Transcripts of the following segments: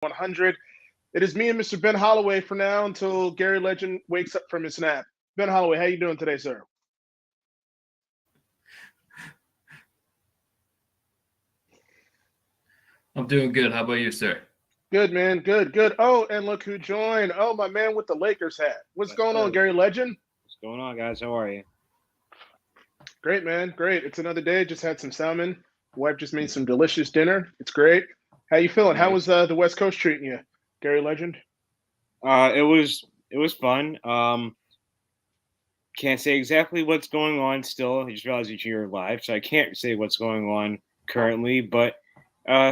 100. It is me and Mr. Ben Holloway for now until Gary Legend wakes up from his nap. Ben Holloway, how you doing today, sir? I'm doing good. How about you, sir? Good, man. Good. Oh, and look who joined. Oh, my man with the Lakers hat. What's going on, Gary Legend? What's going on, guys? How are you? Great, man. Great. It's another day. Just had some salmon. Wife just made some delicious dinner. It's great. How you feeling? How was the West Coast treating you, Gary Legend? It was fun. Can't say exactly what's going on still. I just realized that you're live, so I can't say what's going on currently. But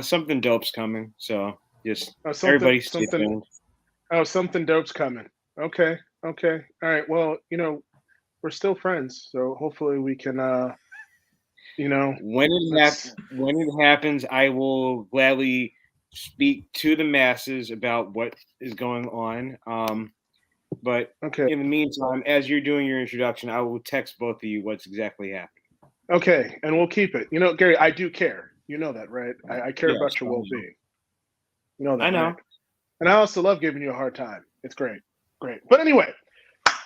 something dope's coming. So just everybody stay tuned. Something dope's coming. Okay. All right. Well, we're still friends, so hopefully we can. When it happens, I will gladly speak to the masses about what is going on. But okay. In the meantime, as you're doing your introduction, I will text both of you what's exactly happening. Okay, and we'll keep it. Gary, I do care. You know that, right? I care about your well-being. You know that. I know. Right? And I also love giving you a hard time. It's great. But anyway,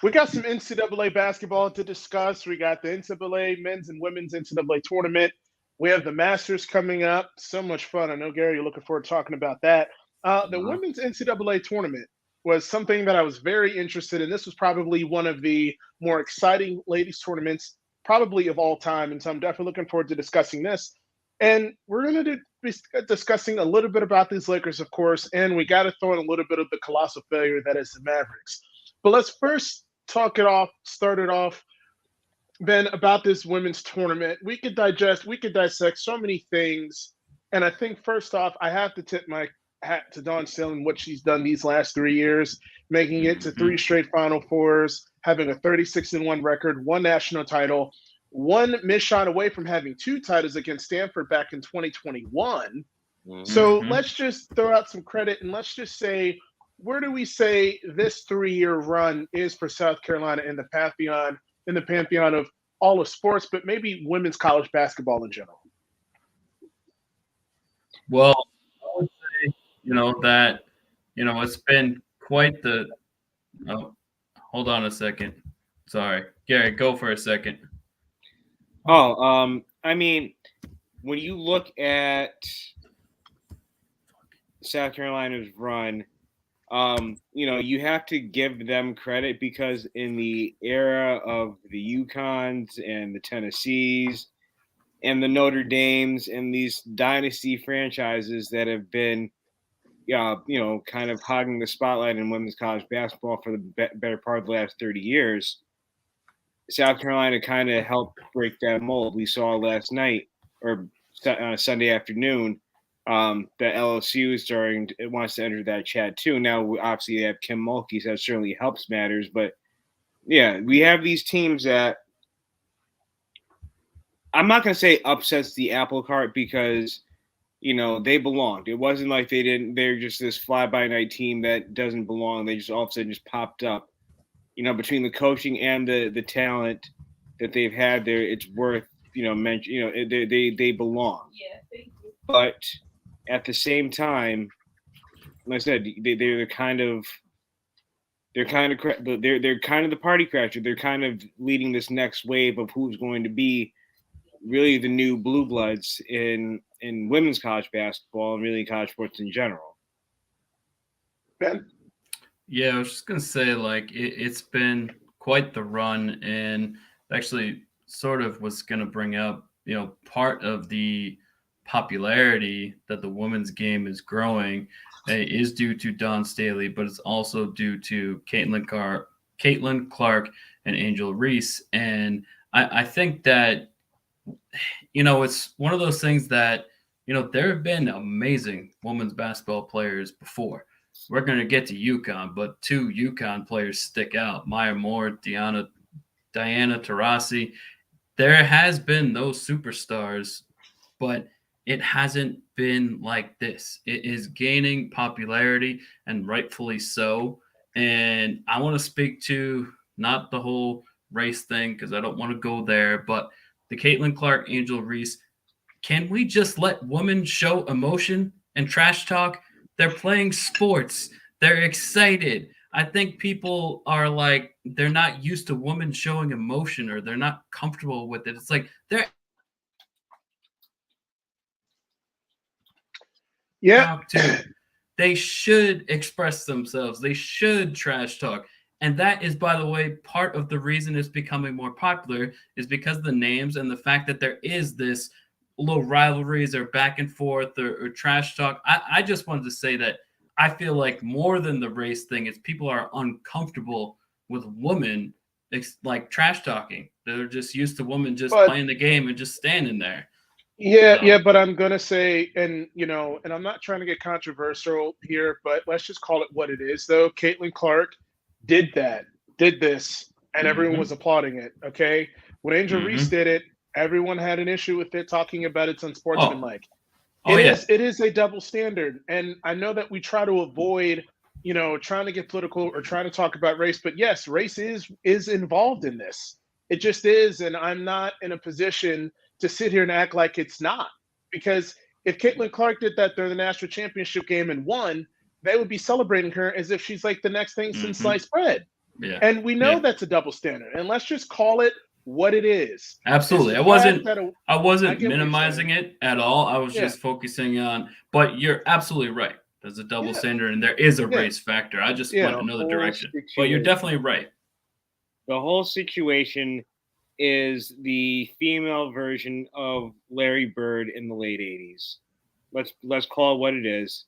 we got some NCAA basketball to discuss. We got the NCAA men's and women's NCAA tournament. We have the Masters coming up. So much fun. I know, Gary, you're looking forward to talking about that. The women's NCAA tournament was something that I was very interested in. This was probably one of the more exciting ladies tournaments probably of all time. And so I'm definitely looking forward to discussing this. And we're going to be discussing a little bit about these Lakers, of course, and we got to throw in a little bit of the colossal failure that is the Mavericks. But let's first start it off, Ben, about this women's tournament. We could dissect so many things. And I think first off, I have to tip my hat to Dawn Staley and what she's done these last 3 years, making it to 3 straight Final Fours, having a 36-1 record, 1 national title, 1 missed shot away from having 2 titles against Stanford back in 2021. So let's just throw out some credit and let's just say, where do we say this 3-year run is for South Carolina in the pantheon of all of sports, but maybe women's college basketball in general? Well, I would say, that, it's been quite the hold on a second. Sorry. Gary, go for a second. I mean, when you look at South Carolina's run, you have to give them credit because in the era of the UConns and the Tennessees and the Notre Dames and these dynasty franchises that have been, kind of hogging the spotlight in women's college basketball for the better part of the last 30 years, South Carolina kind of helped break that mold. We saw last night or Sunday afternoon that LSU wants to enter that chat too. Now, obviously, they have Kim Mulkey, so that certainly helps matters. But, yeah, we have these teams that I'm not going to say upsets the apple cart because, they belonged. It wasn't like they're just this fly-by-night team that doesn't belong. They just all of a sudden just popped up. Between the coaching and the talent that they've had there, it's worth, mention. They belong. Yeah, thank you. But at the same time, like I said, they're kind of the party crasher. They're kind of leading this next wave of who's going to be really the new blue bloods in women's college basketball and really college sports in general. Ben? Yeah, I was just going to say, it's been quite the run, and actually sort of was going to bring up, part of the popularity that the women's game is growing is due to Dawn Staley, but it's also due to Caitlin Clark and Angel Reese. And I think that, it's one of those things that, there have been amazing women's basketball players before. We're going to get to UConn, but 2 UConn players stick out. Maya Moore, Diana Taurasi. There has been those superstars, but it hasn't been like this. It is gaining popularity, and rightfully so. And I want to speak to not the whole race thing because I don't want to go there, but the Caitlin Clark, Angel Reese. Can we just let women show emotion and trash talk? They're playing sports. They're excited. I think people are like they're not used to women showing emotion or they're not comfortable with it. It's like they're Yeah. talk to. They should express themselves. They should trash talk. And that is, by the way, part of the reason it's becoming more popular is because of the names and the fact that there is this little rivalries or back and forth or trash talk. I just wanted to say that I feel like more than the race thing is people are uncomfortable with women like trash talking. They're just used to women just But playing the game and just standing there. yeah, So but I'm gonna say, and and I'm not trying to get controversial here, but let's just call it what it is, though. Caitlin Clark did that, did this, and everyone mhm, was applauding it. Okay, when Angel Reese mhm. did it, everyone had an issue with it, talking about it's Oh, unsportsmanlike. oh yeah. It is a double standard, and I know that we try to avoid, trying to get political or trying to talk about race, but yes, race is involved in this. It just is, and I'm not in a position to sit here and act like it's not, because if Caitlin Clark did that during the national championship game and won, they would be celebrating her as if she's like the next thing since Mhm. sliced bread, Yeah. and we know Yeah. that's a double standard. And let's just call it what it is Absolutely. the I fact wasn't that I I wasn't get what you're minimizing saying. it at all. I was Yeah, just focusing on but you're absolutely right. There's a double yeah, standard and there is a yeah, race factor. I just yeah. went The another whole direction. But you're situation. definitely right. The whole situation is the female version of Larry Bird in the late '80s. Let's call it what it is.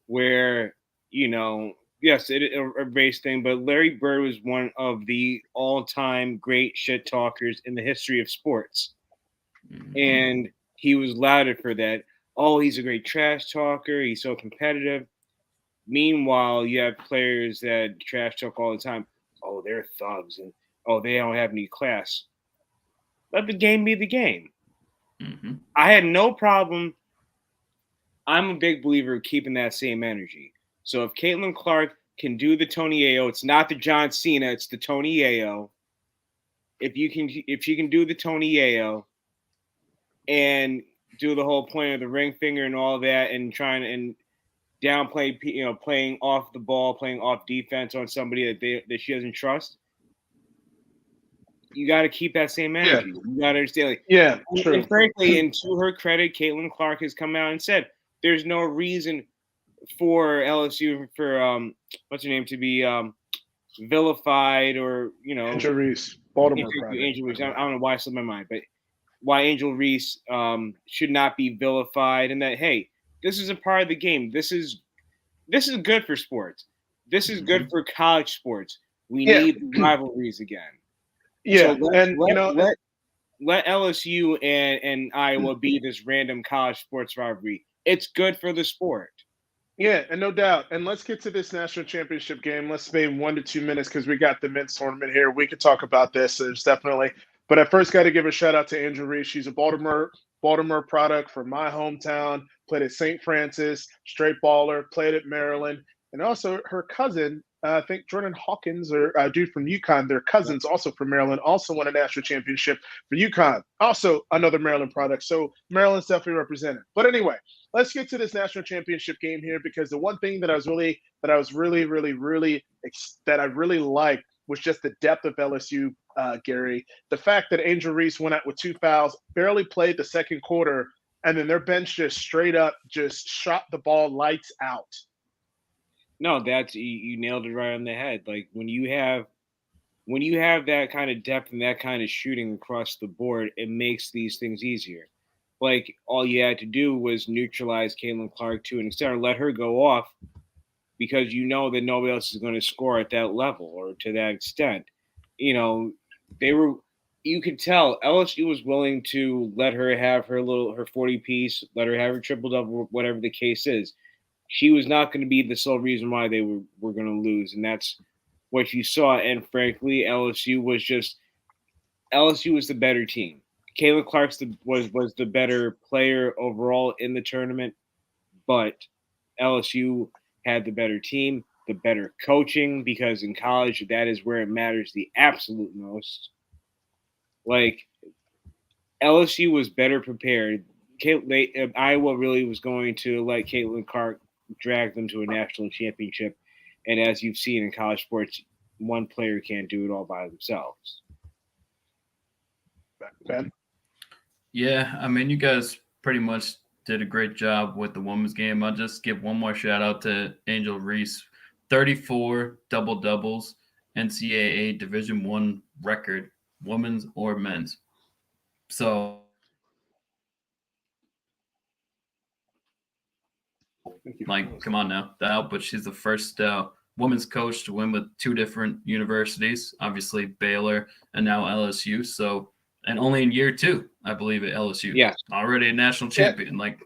Where yes, it a race thing, but Larry Bird was one of the all-time great shit talkers in the history of sports, Mhm. and he was lauded for that. Oh, he's a great trash talker. He's so competitive. Meanwhile, you have players that trash talk all the time. Oh, they're thugs, and oh, they don't have any class. Let the game be the game. Mhm. I had no problem. I'm a big believer of keeping that same energy. So if Caitlin Clark can do the Tony Ayo, it's not the John Cena, it's the Tony Ayo. If she can do the Tony Ayo and do the whole point of the ring finger and all that, and trying and downplay, playing off the ball, playing off defense on somebody that she doesn't trust, you got to keep that same Yeah, energy. You got to understand, like, yeah, and true. frankly, and to her credit, Caitlin Clark has come out and said there's no reason for LSU for what's her name to be vilified or Angel Reese, Baltimore product, Angel by Reese. the I way. don't know why I slipped my mind, but why Angel Reese should not be vilified, and that hey, this is a part of the game. This is good for sports. This is good Mhm. for college sports. We Yeah, need rivalries again. So yeah, and let LSU and Iowa be this random college sports rivalry. It's good for the sport. yeah, and no doubt. And let's get to this national championship game. Let's spend 1 to 2 minutes because we got the men's tournament here. We could talk about this. There's definitely, but I first got to give a shout out to Angel Reese. She's a Baltimore product from my hometown. Played at St. Francis, straight baller. Played at Maryland, and also her cousin. I think Jordan Hawkins or a dude from UConn. Their cousins also from Maryland. Also won a national championship for UConn. Also another Maryland product. So Maryland's definitely represented. But anyway, let's get to this national championship game here because the one thing that I was that I really liked was just the depth of LSU, Gary. The fact that Angel Reese went out with 2 fouls, barely played the second quarter, and then their bench just straight up just shot the ball lights out. No, that's you nailed it right on the head. Like when you have that kind of depth and that kind of shooting across the board, it makes these things easier. Like all you had to do was neutralize Caitlin Clark to an extent, or let her go off because you know that nobody else is going to score at that level or to that extent. You know, they were. You could tell LSU was willing to let her have her 40 piece, let her have her triple double, whatever the case is. She was not going to be the sole reason why they were going to lose, and that's what you saw. And frankly, LSU was the better team. Kayla Clark's was the better player overall in the tournament, but LSU had the better team, the better coaching, because in college that is where it matters the absolute most. Like LSU was better prepared. Iowa really was going to let Caitlin Clark drag them to a national championship. And as you've seen in college sports, one player can't do it all by themselves. Ben? Yeah, I mean, you guys pretty much did a great job with the women's game. I'll just give one more shout out to Angel Reese. 34 double doubles, NCAA Division I record, women's or men's. So, like, come on now, but she's the first women's coach to win with 2 different universities, obviously Baylor and now LSU. So, and only in year 2, I believe, at LSU. Yeah, already a national champion. Like,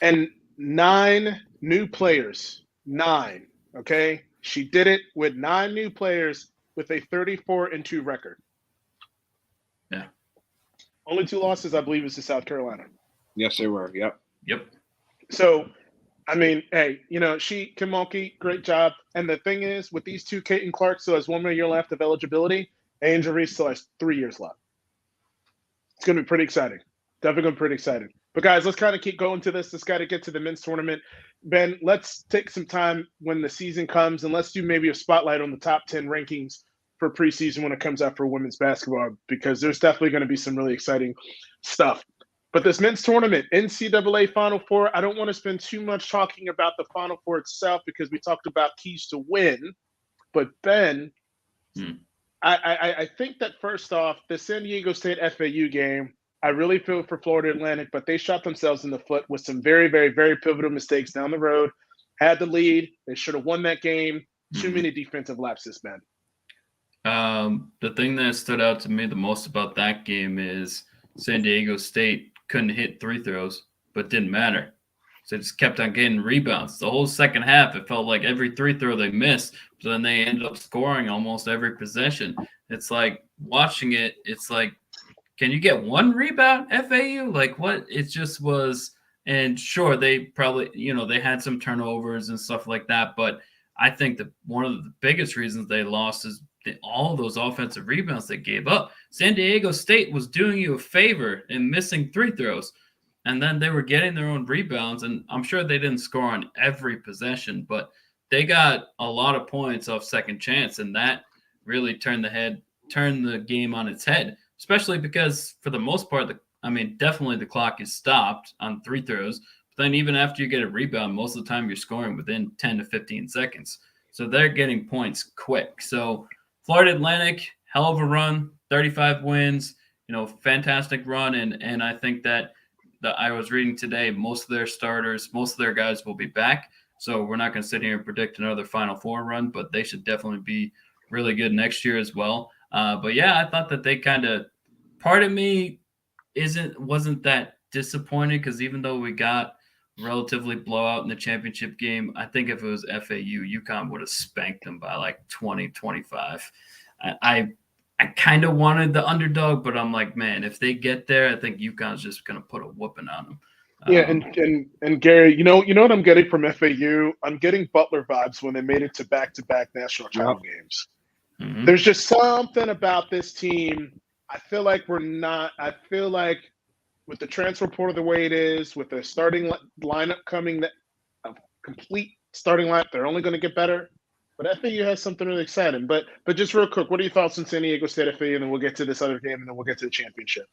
and 9 new players. 9. Okay, she did it with 9 new players with a 34-2 record. Yeah. Only 2 losses, I believe, is to South Carolina. Yes, they were. Yep. So, I mean, hey, Kim Mulkey, great job. And the thing is, with these 2, Caitlin Clark still has 1 more year left of eligibility. Angel Reese still has 3 years left. It's going to be pretty exciting. Definitely going to be pretty exciting. But, guys, let's kind of keep going to this. Let's got to get to the men's tournament. Ben, let's take some time when the season comes, and let's do maybe a spotlight on the top 10 rankings for preseason when it comes out for women's basketball, because there's definitely going to be some really exciting stuff. But this men's tournament, NCAA Final Four, I don't want to spend too much talking about the Final Four itself because we talked about keys to win. But, Ben, I think that first off, the San Diego State FAU game, I really feel for Florida Atlantic, but they shot themselves in the foot with some very, very, very pivotal mistakes down the road. Had the lead. They should have won that game. Too many defensive lapses, man. The thing that stood out to me the most about that game is San Diego State couldn't hit 3 throws, but didn't matter. So they just kept on getting rebounds. The whole second half, it felt like every 3 throw they missed, but then they ended up scoring almost every possession. It's like watching it, it's like, can you get 1 rebound, FAU? Like, what? It just was. And sure, they probably, they had some turnovers and stuff like that. But I think that one of the biggest reasons they lost is all of those offensive rebounds they gave up. San Diego State was doing you a favor in missing 3 throws. And then they were getting their own rebounds. And I'm sure they didn't score on every possession, but they got a lot of points off second chance. And that really turned the game on its head. Especially because, for the most part, definitely the clock is stopped on 3 throws. But then even after you get a rebound, most of the time you're scoring within 10 to 15 seconds. So they're getting points quick. So Florida Atlantic, hell of a run, 35 wins, fantastic run. And I think that I was reading today, most of their starters, most of their guys will be back. So we're not going to sit here and predict another Final Four run, but they should definitely be really good next year as well. But yeah, I thought that they kind of, part of me wasn't that disappointed, because even though we got relatively blowout in the championship game, I think if it was FAU, UConn would have spanked them by like 20, 25. I kind of wanted the underdog, but I'm like, man, if they get there, I think UConn's just going to put a whooping on them. Yeah, and Gary, you know what I'm getting from FAU? I'm getting Butler vibes when they made it to back-to-back national title games. Mm-hmm. There's just something about this team. I feel like with the transfer portal the way it is, with the starting lineup coming, a complete starting lineup, they're only going to get better. But FAU has something really exciting. But just real quick, what are your thoughts on San Diego State FAU? And then we'll get to this other game, and then we'll get to the championship.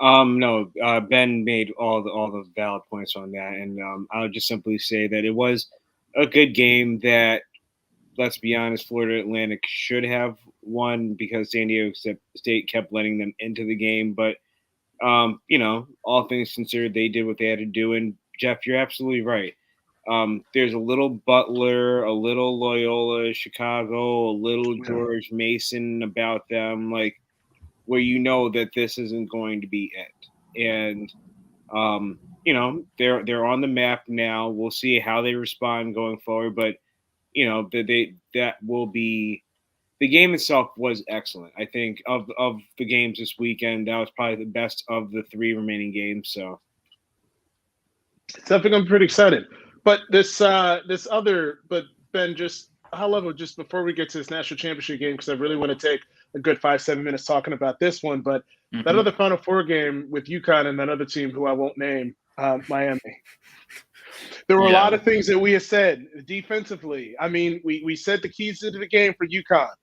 No, Ben made all the valid points on that, and I would just simply say that it was a good game that, let's be honest, Florida Atlantic should have won because San Diego State kept letting them into the game. But, all things considered, they did what they had to do. And, Jeff, you're absolutely right. There's a little Butler, a little Loyola Chicago, a little George Mason about them, like, where that this isn't going to be it. And, they're on the map now. We'll see how they respond going forward. But, that will be – the game itself was excellent. I think of the games this weekend, that was probably the best of the 3 remaining games. So it's definitely going to be pretty exciting. But but Ben, just high level, just before we get to this national championship game, because I really want to take a good 5-7 minutes talking about this one. But that other Final Four game with UConn and that other team who I won't name, Miami. There were a Yeah. lot of things that we had said defensively. I mean, we said the keys to the game for UConn.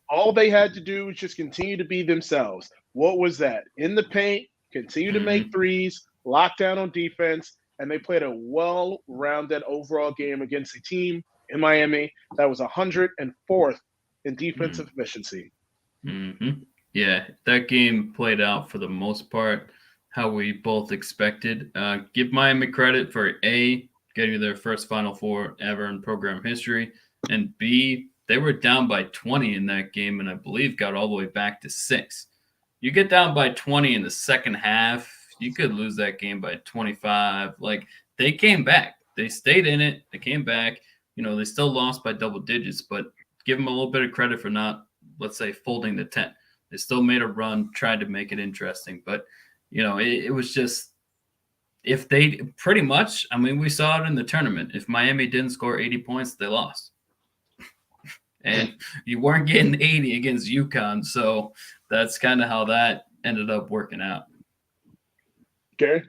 All they had to do was just continue to be themselves. What was that? In the paint, continue to make threes, lock down on defense, and they played a well-rounded overall game against a team in Miami that was 104th in defensive efficiency. Yeah, that game played out for the most part how we both expected. Give Miami credit for A, getting their first Final Four ever in program history, and B, they were down by 20 in that game, and I believe got all the way back to 6. You get down by 20 in the second half, you could lose that game by 25. Like, they came back. They stayed in it. They came back. They still lost by double digits, but give them a little bit of credit for not, let's say, folding the tent. They still made a run, tried to make it interesting. But, it was just, if they pretty much, we saw it in the tournament. If Miami didn't score 80 points, they lost. And you weren't getting 80 against UConn. So that's kind of how that ended up working out. Gary?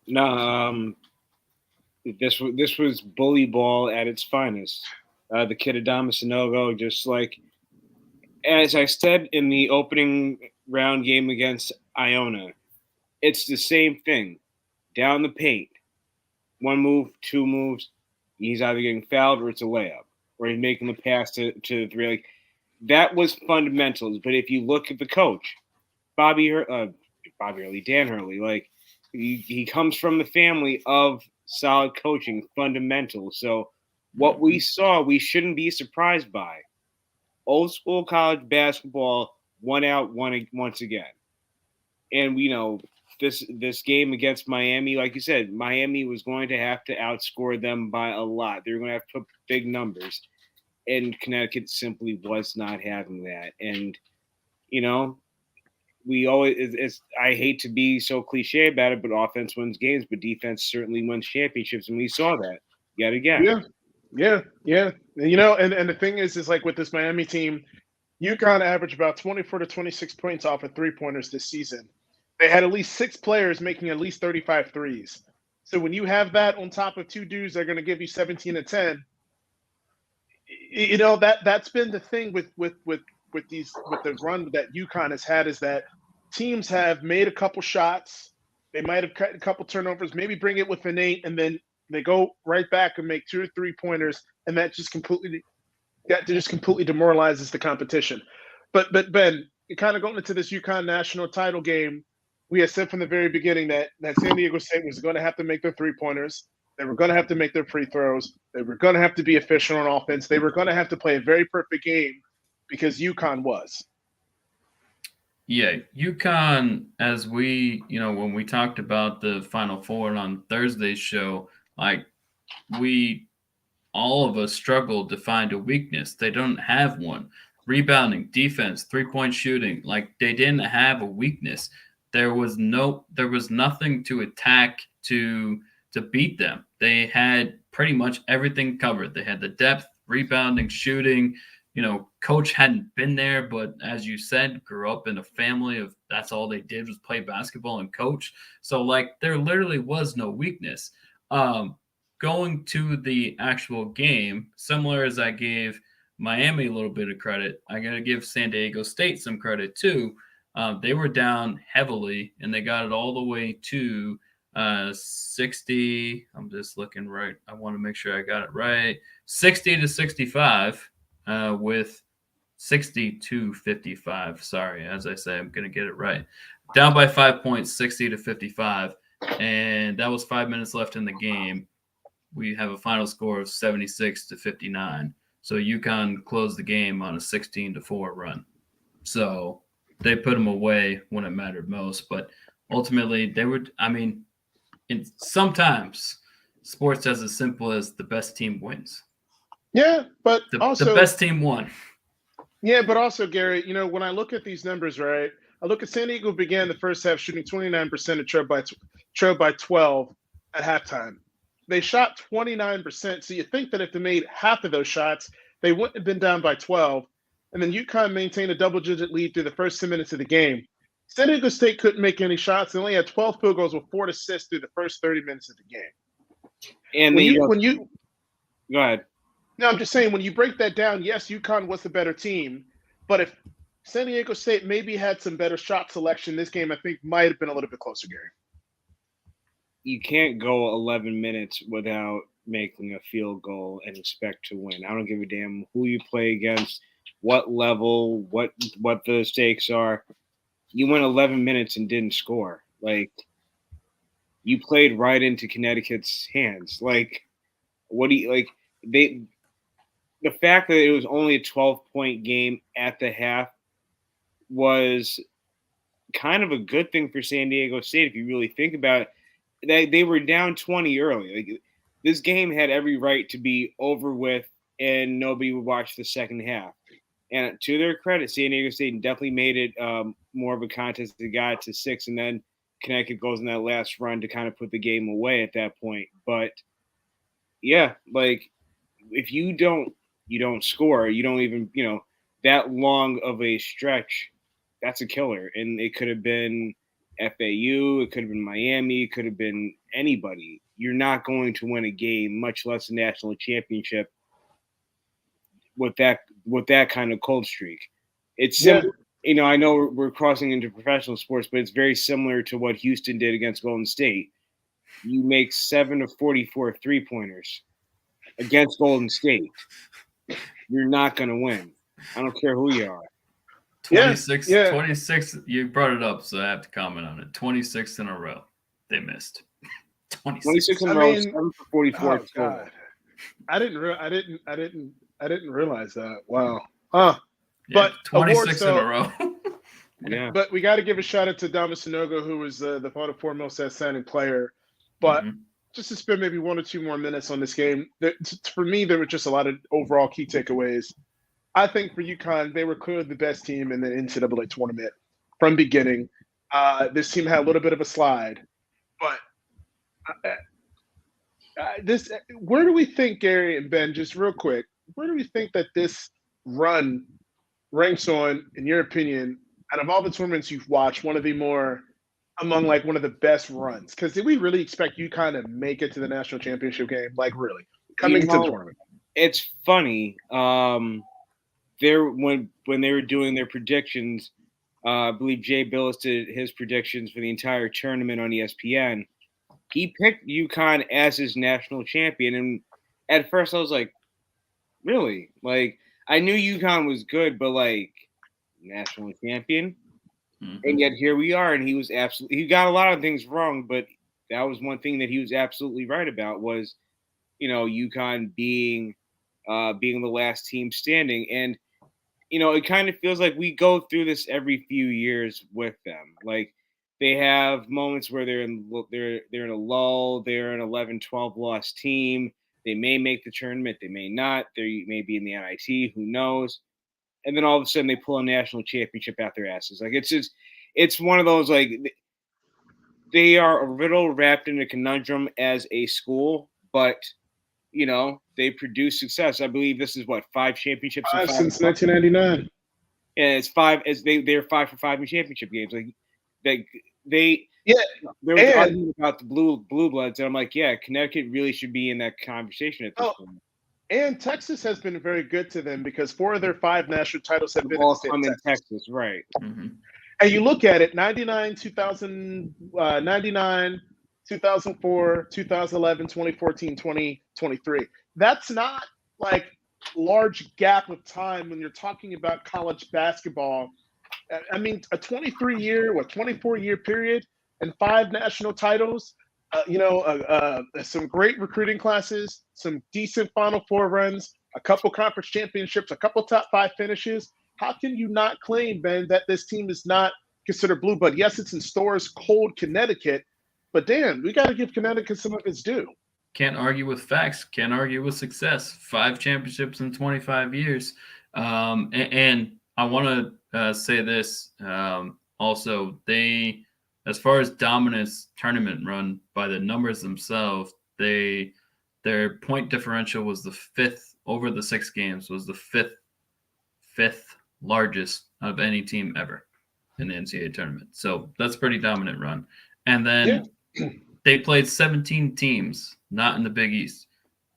No, this was bully ball at its finest. The kid Adama Sanogo, just like, as I said in the opening round game against Iona, it's the same thing. Down the paint. One move, two moves, he's either getting fouled or it's a layup. Or he's making the pass to the three. Like, that was fundamentals. But if you look at the coach, Dan Hurley, like, he comes from the family of solid coaching, fundamentals. So what we saw, we shouldn't be surprised by. Old school college basketball won out once again. And this game against Miami, like you said, Miami was going to have to outscore them by a lot. They were going to have to put big numbers. And Connecticut simply was not having that. And, we always, I hate to be so cliche about it, but offense wins games, but defense certainly wins championships. And we saw that yet again. Yeah. And the thing is like with this Miami team, UConn averaged about 24 to 26 points off of three-pointers this season. They had at least 6 players making at least 35 threes. So when you have that on top of 2 dudes that are going to give you 17 and 10, that's been the thing with the run that UConn has had, is that teams have made a couple shots, they might have cut a couple turnovers, maybe bring it with an 8, and then they go right back and make 2 or 3 pointers, and that just completely demoralizes the competition. But Ben, kind of going into this UConn national title game, we had said from the very beginning that San Diego State was going to have to make their 3-pointers. They were going to have to make their free throws. They were going to have to be efficient on offense. They were going to have to play a very perfect game because UConn was. Yeah, UConn, as we, when we talked about the Final Four on Thursday's show, like, all of us struggled to find a weakness. They don't have one. Rebounding, defense, 3-point shooting, like, they didn't have a weakness. There was nothing to attack to beat them. They had pretty much everything covered. They had the depth, rebounding, shooting. Coach hadn't been there, but as you said, grew up in a family of that's all they did was play basketball and coach. So, like, there literally was no weakness. Going to the actual game, similar as I gave Miami a little bit of credit, I got to give San Diego State some credit too. They were down heavily, and they got it all the way to 60. I'm just looking right. I want to make sure I got it right. 60 to 65 with 60 to 55. Sorry, as I say, I'm going to get it right. Down by 5 points, 60 to 55. And that was 5 minutes left in the game. We have a final score of 76 to 59. So UConn closed the game on a 16 to 4 run. So they put them away when it mattered most. But ultimately, they were, sometimes sports as simple as the best team wins. Yeah, but the best team won. Yeah, but also, Gary, when I look at these numbers, right, I look at San Diego began the first half shooting 29% and trailed by 12 at halftime. They shot 29%, so you think that if they made half of those shots, they wouldn't have been down by 12. And then UConn maintained a double-digit lead through the first 10 minutes of the game. San Diego State couldn't make any shots. They only had 12 field goals with 4 assists through the first 30 minutes of the game. And when you go ahead. No, I'm just saying when you break that down, yes, UConn was the better team, but if San Diego State maybe had some better shot selection, this game I think might have been a little bit closer, Gary. You can't go 11 minutes without making a field goal and expect to win. I don't give a damn who you play against, what level, what the stakes are. You went 11 minutes and didn't score. Like, you played right into Connecticut's hands. Like, what do you like? The fact that it was only a 12-point game at the half was kind of a good thing for San Diego State if you really think about it. They were down 20 early. Like, this game had every right to be over with and nobody would watch the second half. And to their credit, San Diego State definitely made it more of a contest. They got it to 6, and then Connecticut goes in that last run to kind of put the game away at that point. But yeah, like, if you don't score, you don't even, that long of a stretch, that's a killer. And it could have been FAU, it could have been Miami, it could have been anybody. You're not going to win a game, much less a national championship, with that kind of cold streak. It's similar, I know we're crossing into professional sports, but it's very similar to what Houston did against Golden State. You make 7 of 44 3-pointers against Golden State. You're not going to win. I don't care who you are. 26, 26, you brought it up, so I have to comment on it. 26 in a row. They missed. 26 in a row, 7 for 44. Oh, God. I didn't realize that. Wow. Huh. Yeah, but 26 in a row. Yeah. But we got to give a shout out to Dama Sanogo, who was the Final Four most outstanding player. But just to spend maybe 1 or 2 more minutes on this game, for me, there were just a lot of overall key takeaways. I think for UConn, they were clearly the best team in the NCAA tournament from beginning. This team had a little bit of a slide, but where do we think, Gary and Ben, just real quick, where do we think that this run ranks on, in your opinion, out of all the tournaments you've watched, one of the best runs? Because did we really expect UConn to make it to the national championship game? Like, really? Coming into the tournament. It's funny. When they were doing their predictions, I believe Jay Billis did his predictions for the entire tournament on ESPN. He picked UConn as his national champion, and at first I was like, really? Like, I knew UConn was good, but like, national champion? And yet here we are, and he got a lot of things wrong, but that was one thing that he was absolutely right about was, UConn being the last team standing. And, it kind of feels like we go through this every few years with them. Like, they have moments where they're in a lull, they're an 11-12 loss team. They may make the tournament, they may not. They may be in the NIT, who knows? And then all of a sudden they pull a national championship out their asses. Like, it's one of those, like, they are a little wrapped in a conundrum as a school, but they produce success. I believe this is 5 championships since 1999. And it's 5 as they're 5 for 5 in championship games. Like, there was an argument about the blue bloods, and I'm like, yeah, Connecticut really should be in that conversation at this point. And Texas has been very good to them because 4 of their 5 national titles have been in Texas, right? And you look at it: 99, 2000, 99, 2004, 2011, 2014, 2023. That's not like large gap of time when you're talking about college basketball. I mean, a 24-year period and 5 national titles. Some great recruiting classes, some decent Final Four runs, a couple conference championships, a couple top 5 finishes. How can you not claim, Ben, that this team is not considered blue blood? Yes, it's in Storrs, cold Connecticut, but damn, we got to give Connecticut some of its due. Can't argue with facts. Can't argue with success. 5 championships in 25 years. And I want to say this also. They, as far as dominance tournament run by the numbers themselves, their point differential was the 5th over the 6 games, was the fifth largest of any team ever in the NCAA tournament. So that's pretty dominant run. And then they played 17 teams, not in the Big East.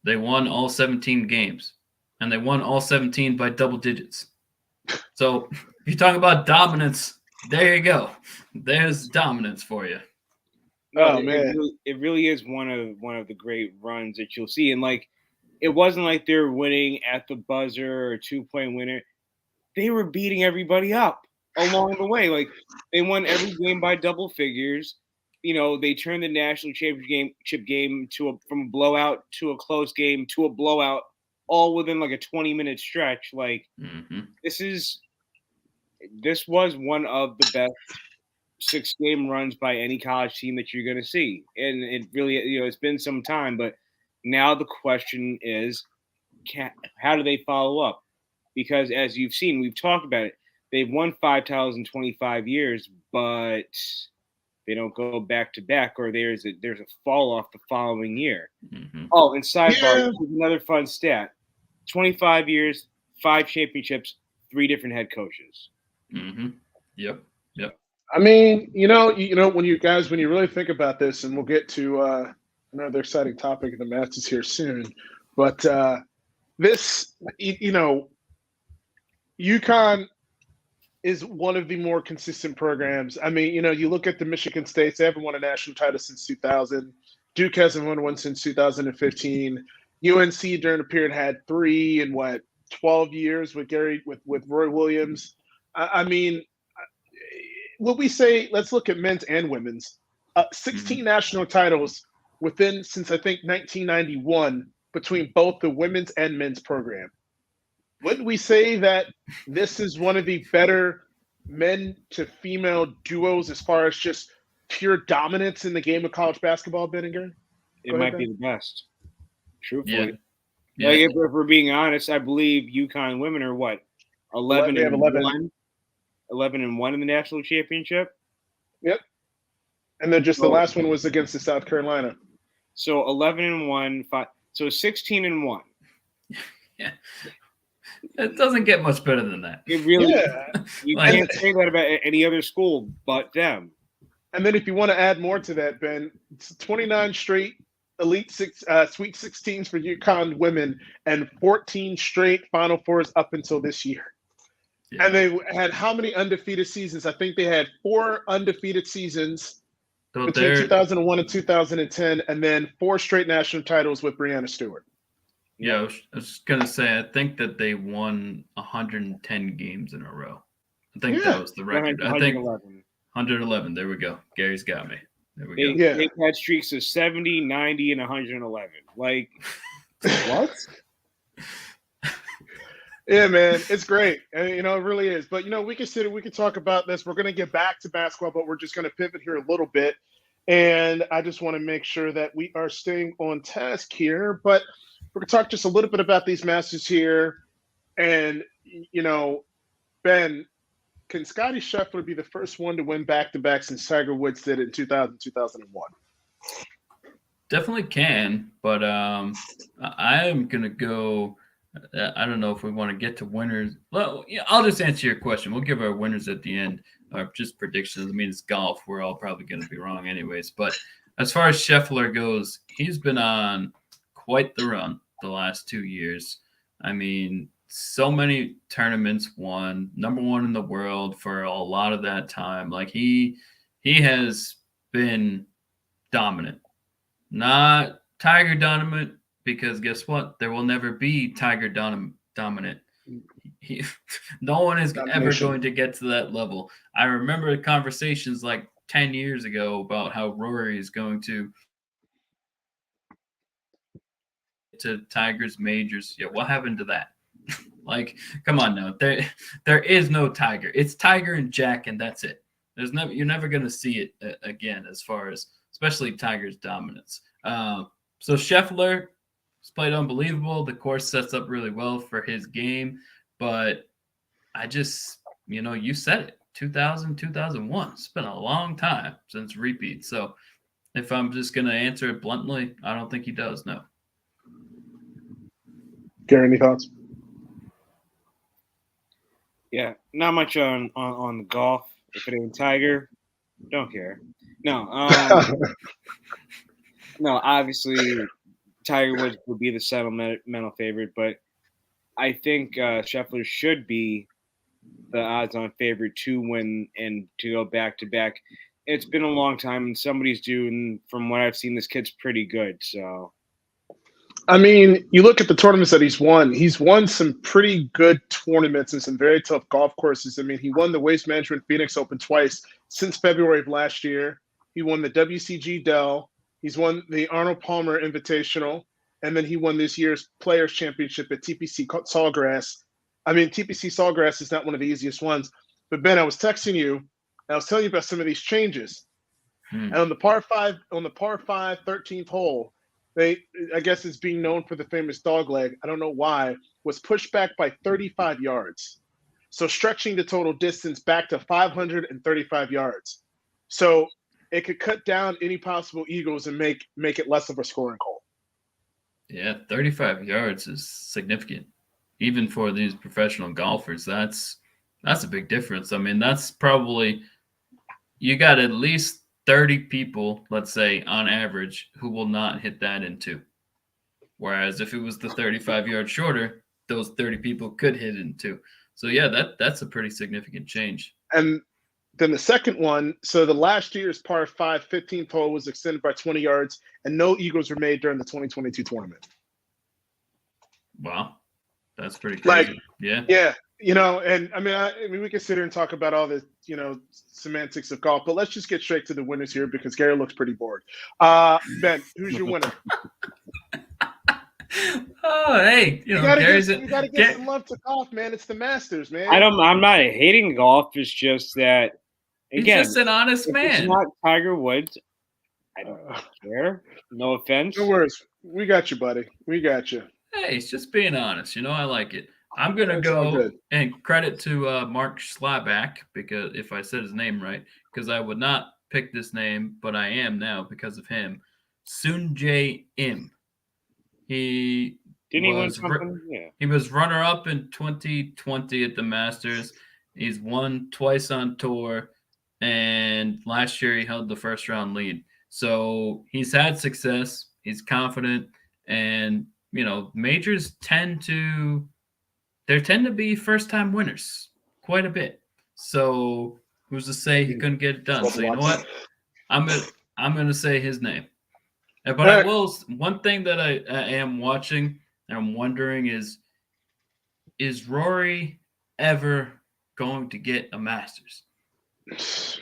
They won all 17 games, and they won all 17 by double digits. So if you talk about dominance, there you go. There's dominance for you. Oh, it, man. it really is one of the great runs that you'll see. And like, it wasn't like they were winning at the buzzer or 2-point winner. They were beating everybody up along the way. Like, they won every game by double figures. You know, they turned the national championship game from a blowout to a close game to a blowout, all within like a 20-minute stretch. Like, this was one of the best 6-game runs by any college team that you're going to see. And it really, it's been some time, but now the question is, how do they follow up? Because as you've seen, we've talked about it. They've won 5 titles in 25 years, but they don't go back to back, or there's a fall off the following year. Oh, and sidebar, another fun stat: 25 years, 5 championships, 3 different head coaches. Yep. I mean, when you really think about this, and we'll get to another exciting topic of the Masters here soon, but this, UConn is one of the more consistent programs. I mean, you look at the Michigan States; they haven't won a national title since 2000. Duke hasn't won one since 2015. UNC during the period had 3 in 12 years with Roy Williams. I mean, what we say, let's look at men's and women's. 16 national titles since I think 1991 between both the women's and men's program. Wouldn't we say that this is one of the better men to female duos as far as just pure dominance in the game of college basketball, Ben and Gary? It might be the best. Truthfully. Yeah. Like, if we're being honest, I believe UConn women are what? 11 and 1? 11 and 1 in the national championship? Yep. And then the last one was against the South Carolina. So 11 and 1, 5, so 16 and 1. Yeah. It doesn't get much better than that. It really, you can't say that about any other school but them. And then if you want to add more to that, Ben, it's 29 straight Sweet 16s for UConn women and 14 straight Final Fours up until this year. Yeah. And they had how many undefeated seasons? I think they had 4 undefeated seasons between 2001 and 2010, and then 4 straight national titles with Breanna Stewart. Yeah, I was going to say, I think that they won 110 games in a row. I think that was the record. 111. There we go. Gary's got me. There we go. They've had streaks of 70, 90, and 111. Like, what? Yeah, man, it's great. And, it really is. But, we can talk about this. We're going to get back to basketball, but we're just going to pivot here a little bit. And I just want to make sure that we are staying on task here. But we're going to talk just a little bit about these Masters here. And, Ben, can Scottie Scheffler be the first one to win back-to-back since Tiger Woods did it in 2000, 2001? Definitely can, but I am going to go – I don't know if we want to get to winners. Well, yeah, I'll just answer your question. We'll give our winners at the end, or just predictions. I mean, it's golf. We're all probably going to be wrong anyways. But as far as Scheffler goes, he's been on quite the run the last 2 years. I mean, so many tournaments won, number 1 in the world for a lot of that time. Like, he has been dominant. Not Tiger dominant, because guess what? There will never be Tiger dominant. No one is ever going to get to that level. I remember conversations like 10 years ago about how Rory is going to Tiger's majors. Yeah, what happened to that? Like, come on now. There is no Tiger. It's Tiger and Jack, and that's it. You're never going to see it again, as far as especially Tiger's dominance. So Scheffler has played unbelievable. The course sets up really well for his game, but I just, you said it. 2000, 2001. It's been a long time since repeat. So if I'm just going to answer it bluntly, I don't think he does. No. Gary, any thoughts? Yeah, not much on the golf. If it ain't Tiger, Don't care. No, no. Obviously, Tiger Woods would be the sentimental favorite, but I think Scheffler should be the odds-on favorite to win and to go back to back. It's been a long time, and somebody's due. And from what I've seen, this kid's pretty good. So I mean, you look at the tournaments that he's won. He's won some pretty good tournaments and some very tough golf courses. I mean, he won the Waste Management Phoenix Open twice since February of last year. He won the WCG Dell. He's won the Arnold Palmer Invitational, and then he won this year's Players Championship at TPC Sawgrass. I mean, TPC Sawgrass is not one of the easiest ones. But Ben, I was texting you, and I was telling you about some of these changes. And on the par 13th hole, I guess it's being known for the famous dog leg. I don't know why, was pushed back by 35 yards. So stretching the total distance back to 535 yards. So it could cut down any possible eagles and make it less of a scoring hole. Yeah, 35 yards is significant. Even for these professional golfers, that's a big difference. I mean, that's probably, you got at least 30 people, let's say, on average, who will not hit that in two. Whereas if it was the 35 yards shorter, those 30 people could hit in two. So yeah, that's a pretty significant change. And then the second one, so the last year's par 5 15th hole was extended by 20 yards, and no eagles were made during the 2022 tournament. Wow, that's pretty crazy. Yeah. You know, and I mean, we can sit here and talk about all the, semantics of golf, but let's just get straight to the winners here because Gary looks pretty bored. Ben, who's your winner? Oh, hey, you gotta get some love to golf, man. It's the Masters, man. I'm not hating golf. It's just that, again, he's just an honest man. It's not Tiger Woods. I don't care. No offense. No worries. We got you, buddy. We got you. Hey, he's just being honest. I like it. I'm going to go and credit to Mark Schlabach, because if I said his name right, because I would not pick this name, but I am now because of him. Sungjae Im. He win something? Yeah. He was runner-up in 2020 at the Masters. He's won twice on tour, and last year he held the first-round lead. So he's had success. He's confident, and majors tend to be first-time winners quite a bit. So who's to say he couldn't get it done? So you know what? I'm gonna say his name. But I will. One thing that I am watching and I'm wondering is Rory ever going to get a Masters? That's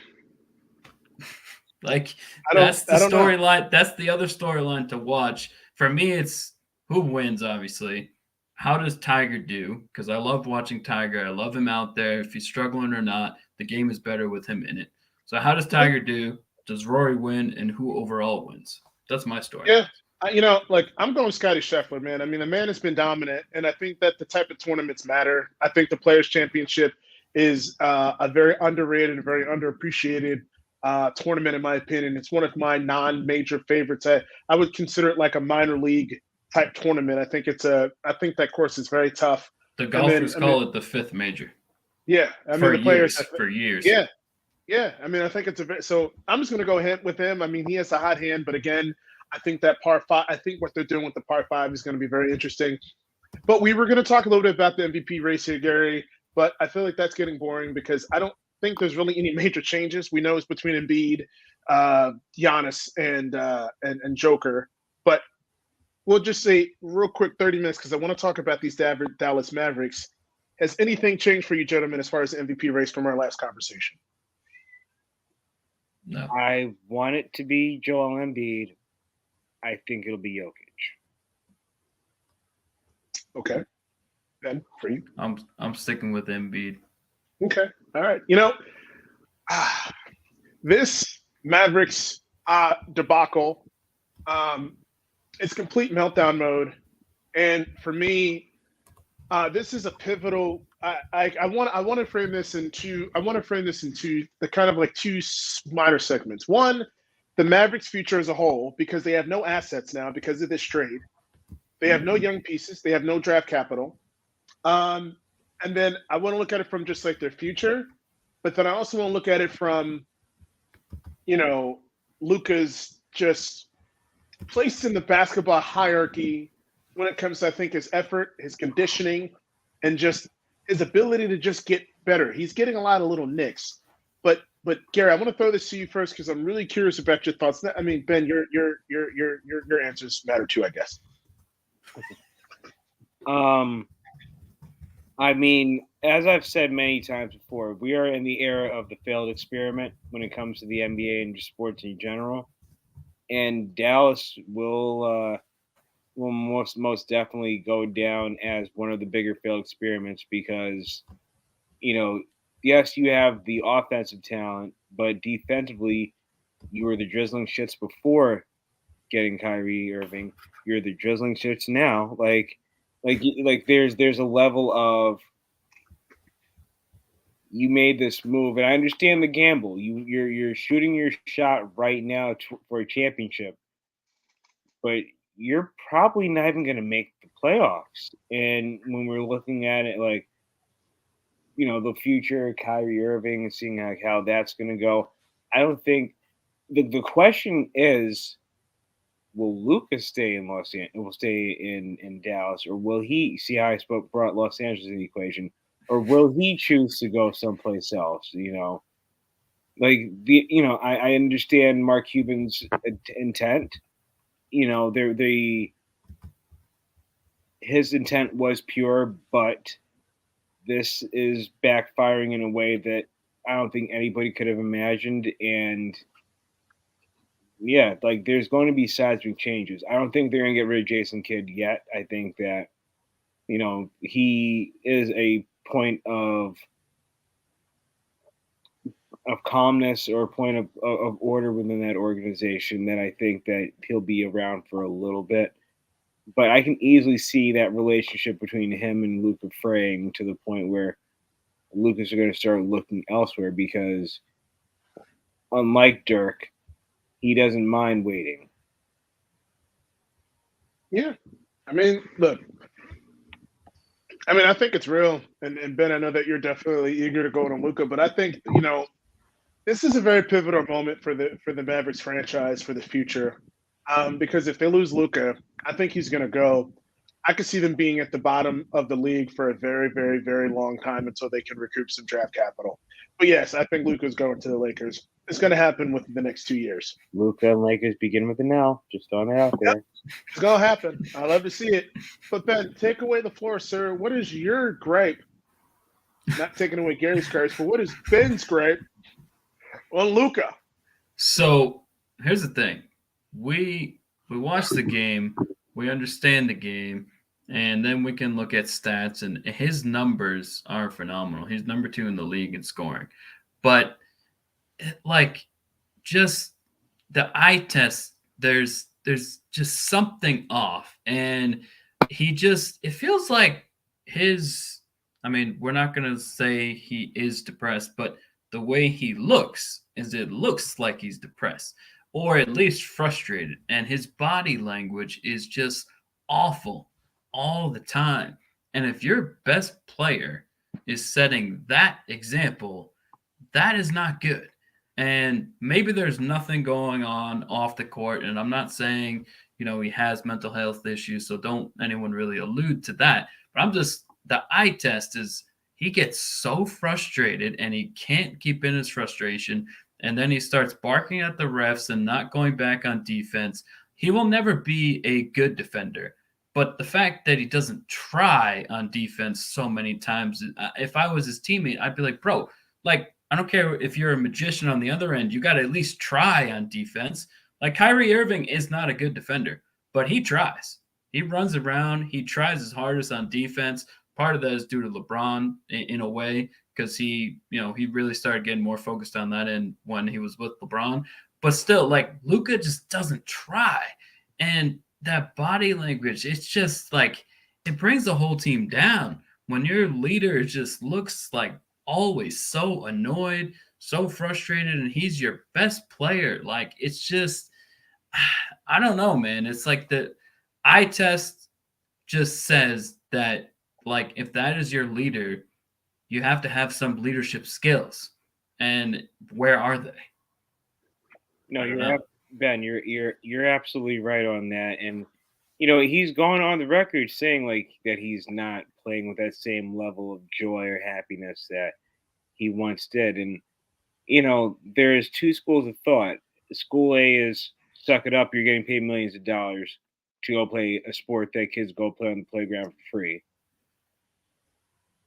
the storyline. That's the other storyline to watch. For me, it's who wins, obviously. How does Tiger do? Because I love watching Tiger. I love him out there. If he's struggling or not, the game is better with him in it. So how does Tiger do? Does Rory win? And who overall wins? That's my story. Yeah. I'm going Scottie Scheffler, man. I mean, the man has been dominant, and I think that the type of tournaments matter. I think the Players' Championship is a very underrated and very underappreciated tournament, in my opinion. It's one of my non-major favorites. I would consider it like a minor league type tournament. I think that course is very tough. The golfers call it the fifth major. Yeah, the players for years. Yeah. I mean, I think so. I'm just going to go ahead with him. I mean, he has a hot hand, but again, I think that par 5. I think what they're doing with the par 5 is going to be very interesting. But we were going to talk a little bit about the MVP race here, Gary. But I feel like that's getting boring because I don't think there's really any major changes. We know it's between Embiid, Giannis, and Joker. But we'll just say real quick, 30 minutes, because I want to talk about these Dallas Mavericks. Has anything changed for you, gentlemen, as far as the MVP race from our last conversation? No. I want it to be Joel Embiid. I think it'll be Jokic. Okay. Ben, for you? I'm sticking with Embiid. Okay. All right. This Mavericks debacle, it's complete meltdown mode. And for me, this is a pivotal. I want to frame this into the kind of like two minor segments. One, the Mavericks' future as a whole, because they have no assets now because of this trade. They have no young pieces. They have no draft capital. And then I want to look at it from just like their future, but then I also want to look at it from you know, Luka's just placed in the basketball hierarchy when it comes to, I think, his effort, his conditioning, and just his ability to just get better. He's getting a lot of little nicks. But Gary, I want to throw this to you first because I'm really curious about your thoughts. I mean, Ben, your answers matter too, I guess. I mean, as I've said many times before, we are in the era of the failed experiment when it comes to the NBA and sports in general. And Dallas will most definitely go down as one of the bigger failed experiments because, yes, you have the offensive talent, but defensively, you were the drizzling shits before getting Kyrie Irving. You're the drizzling shits now. Like there's a level of you made this move, and I understand the gamble. You're shooting your shot right now for a championship, but you're probably not even going to make the playoffs. And when we're looking at it, like the future of Kyrie Irving and seeing how that's going to go, I don't think the question is, will Lucas stay in Los Angeles? Will stay in Dallas, or will he see how I brought Los Angeles in the equation, or will he choose to go someplace else? I understand Mark Cuban's intent. His intent was pure, but this is backfiring in a way that I don't think anybody could have imagined. And yeah, like there's going to be seismic changes. I don't think they're going to get rid of Jason Kidd yet. I think that, he is a point of calmness or a point of order within that organization that I think that he'll be around for a little bit. But I can easily see that relationship between him and Luka fraying to the point where Lucas are going to start looking elsewhere because, unlike Dirk, he doesn't mind waiting. Yeah. I mean, look. I mean, I think it's real. And Ben, I know that you're definitely eager to go on Luka, but I think, this is a very pivotal moment for the Mavericks franchise for the future. Because if they lose Luka, I think he's going to go. I could see them being at the bottom of the league for a very, very, very long time until they can recoup some draft capital. But yes, I think Luka's going to the Lakers. It's going to happen within the next 2 years. Luka and Lakers begin with an L. Just throwing it out there. Yep. It's going to happen. I love to see it. But Ben, take away the floor, sir. What is your gripe? Not taking away Gary's gripes, but what is Ben's gripe on Luka? So here's the thing: we watch the game, we understand the game, and then we can look at stats. And his numbers are phenomenal. He's number 2 in the league in scoring, but just the eye test, there's just something off, and it feels like I mean, we're not going to say he is depressed, but the way he looks it looks like he's depressed or at least frustrated. And his body language is just awful all the time. And if your best player is setting that example, that is not good. And maybe there's nothing going on off the court. And I'm not saying, he has mental health issues. So don't anyone really allude to that. But the eye test is he gets so frustrated and he can't keep in his frustration. And then he starts barking at the refs and not going back on defense. He will never be a good defender. But the fact that he doesn't try on defense so many times, if I was his teammate, I'd be like, bro, I don't care if you're a magician on the other end, you got to at least try on defense. Like Kyrie Irving is not a good defender, but he tries. He runs around. He tries his hardest on defense. Part of that is due to LeBron in a way, because he really started getting more focused on that end when he was with LeBron. But still, Luka just doesn't try. And that body language, it's just it brings the whole team down when your leader just looks always so annoyed, so frustrated, and he's your best player. It's just, I don't know, man. It's the eye test just says that, if that is your leader, you have to have some leadership skills. And where are they? No, I don't you're know. Ben. You're absolutely right on that. And he's gone on the record saying like that he's not playing with that same level of joy or happiness that he once did. And there's two schools of thought. School A is suck it up. You're getting paid millions of dollars to go play a sport that kids go play on the playground for free.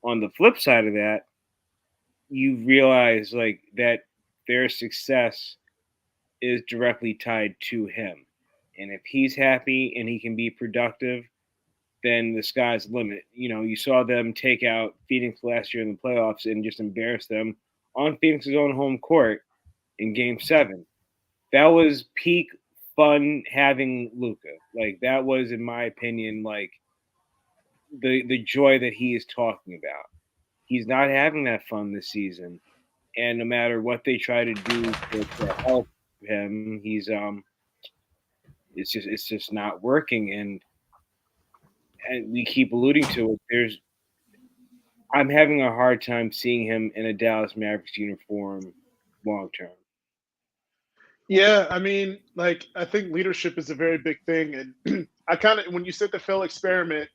On the flip side of that, you realize like that their success is directly tied to him. And if he's happy and he can be productive, then the sky's the limit. You saw them take out Phoenix last year in the playoffs and just embarrass them on Phoenix's own home court in game 7. That was peak fun having Luka. Like that was, in my opinion, like the joy that he is talking about. He's not having that fun this season. And no matter what they try to do to help him, it's just not working. And we keep alluding to it. I'm having a hard time seeing him in a Dallas Mavericks uniform long term. Yeah, I mean, like I think leadership is a very big thing, and I kind of when you said the Phil experiment,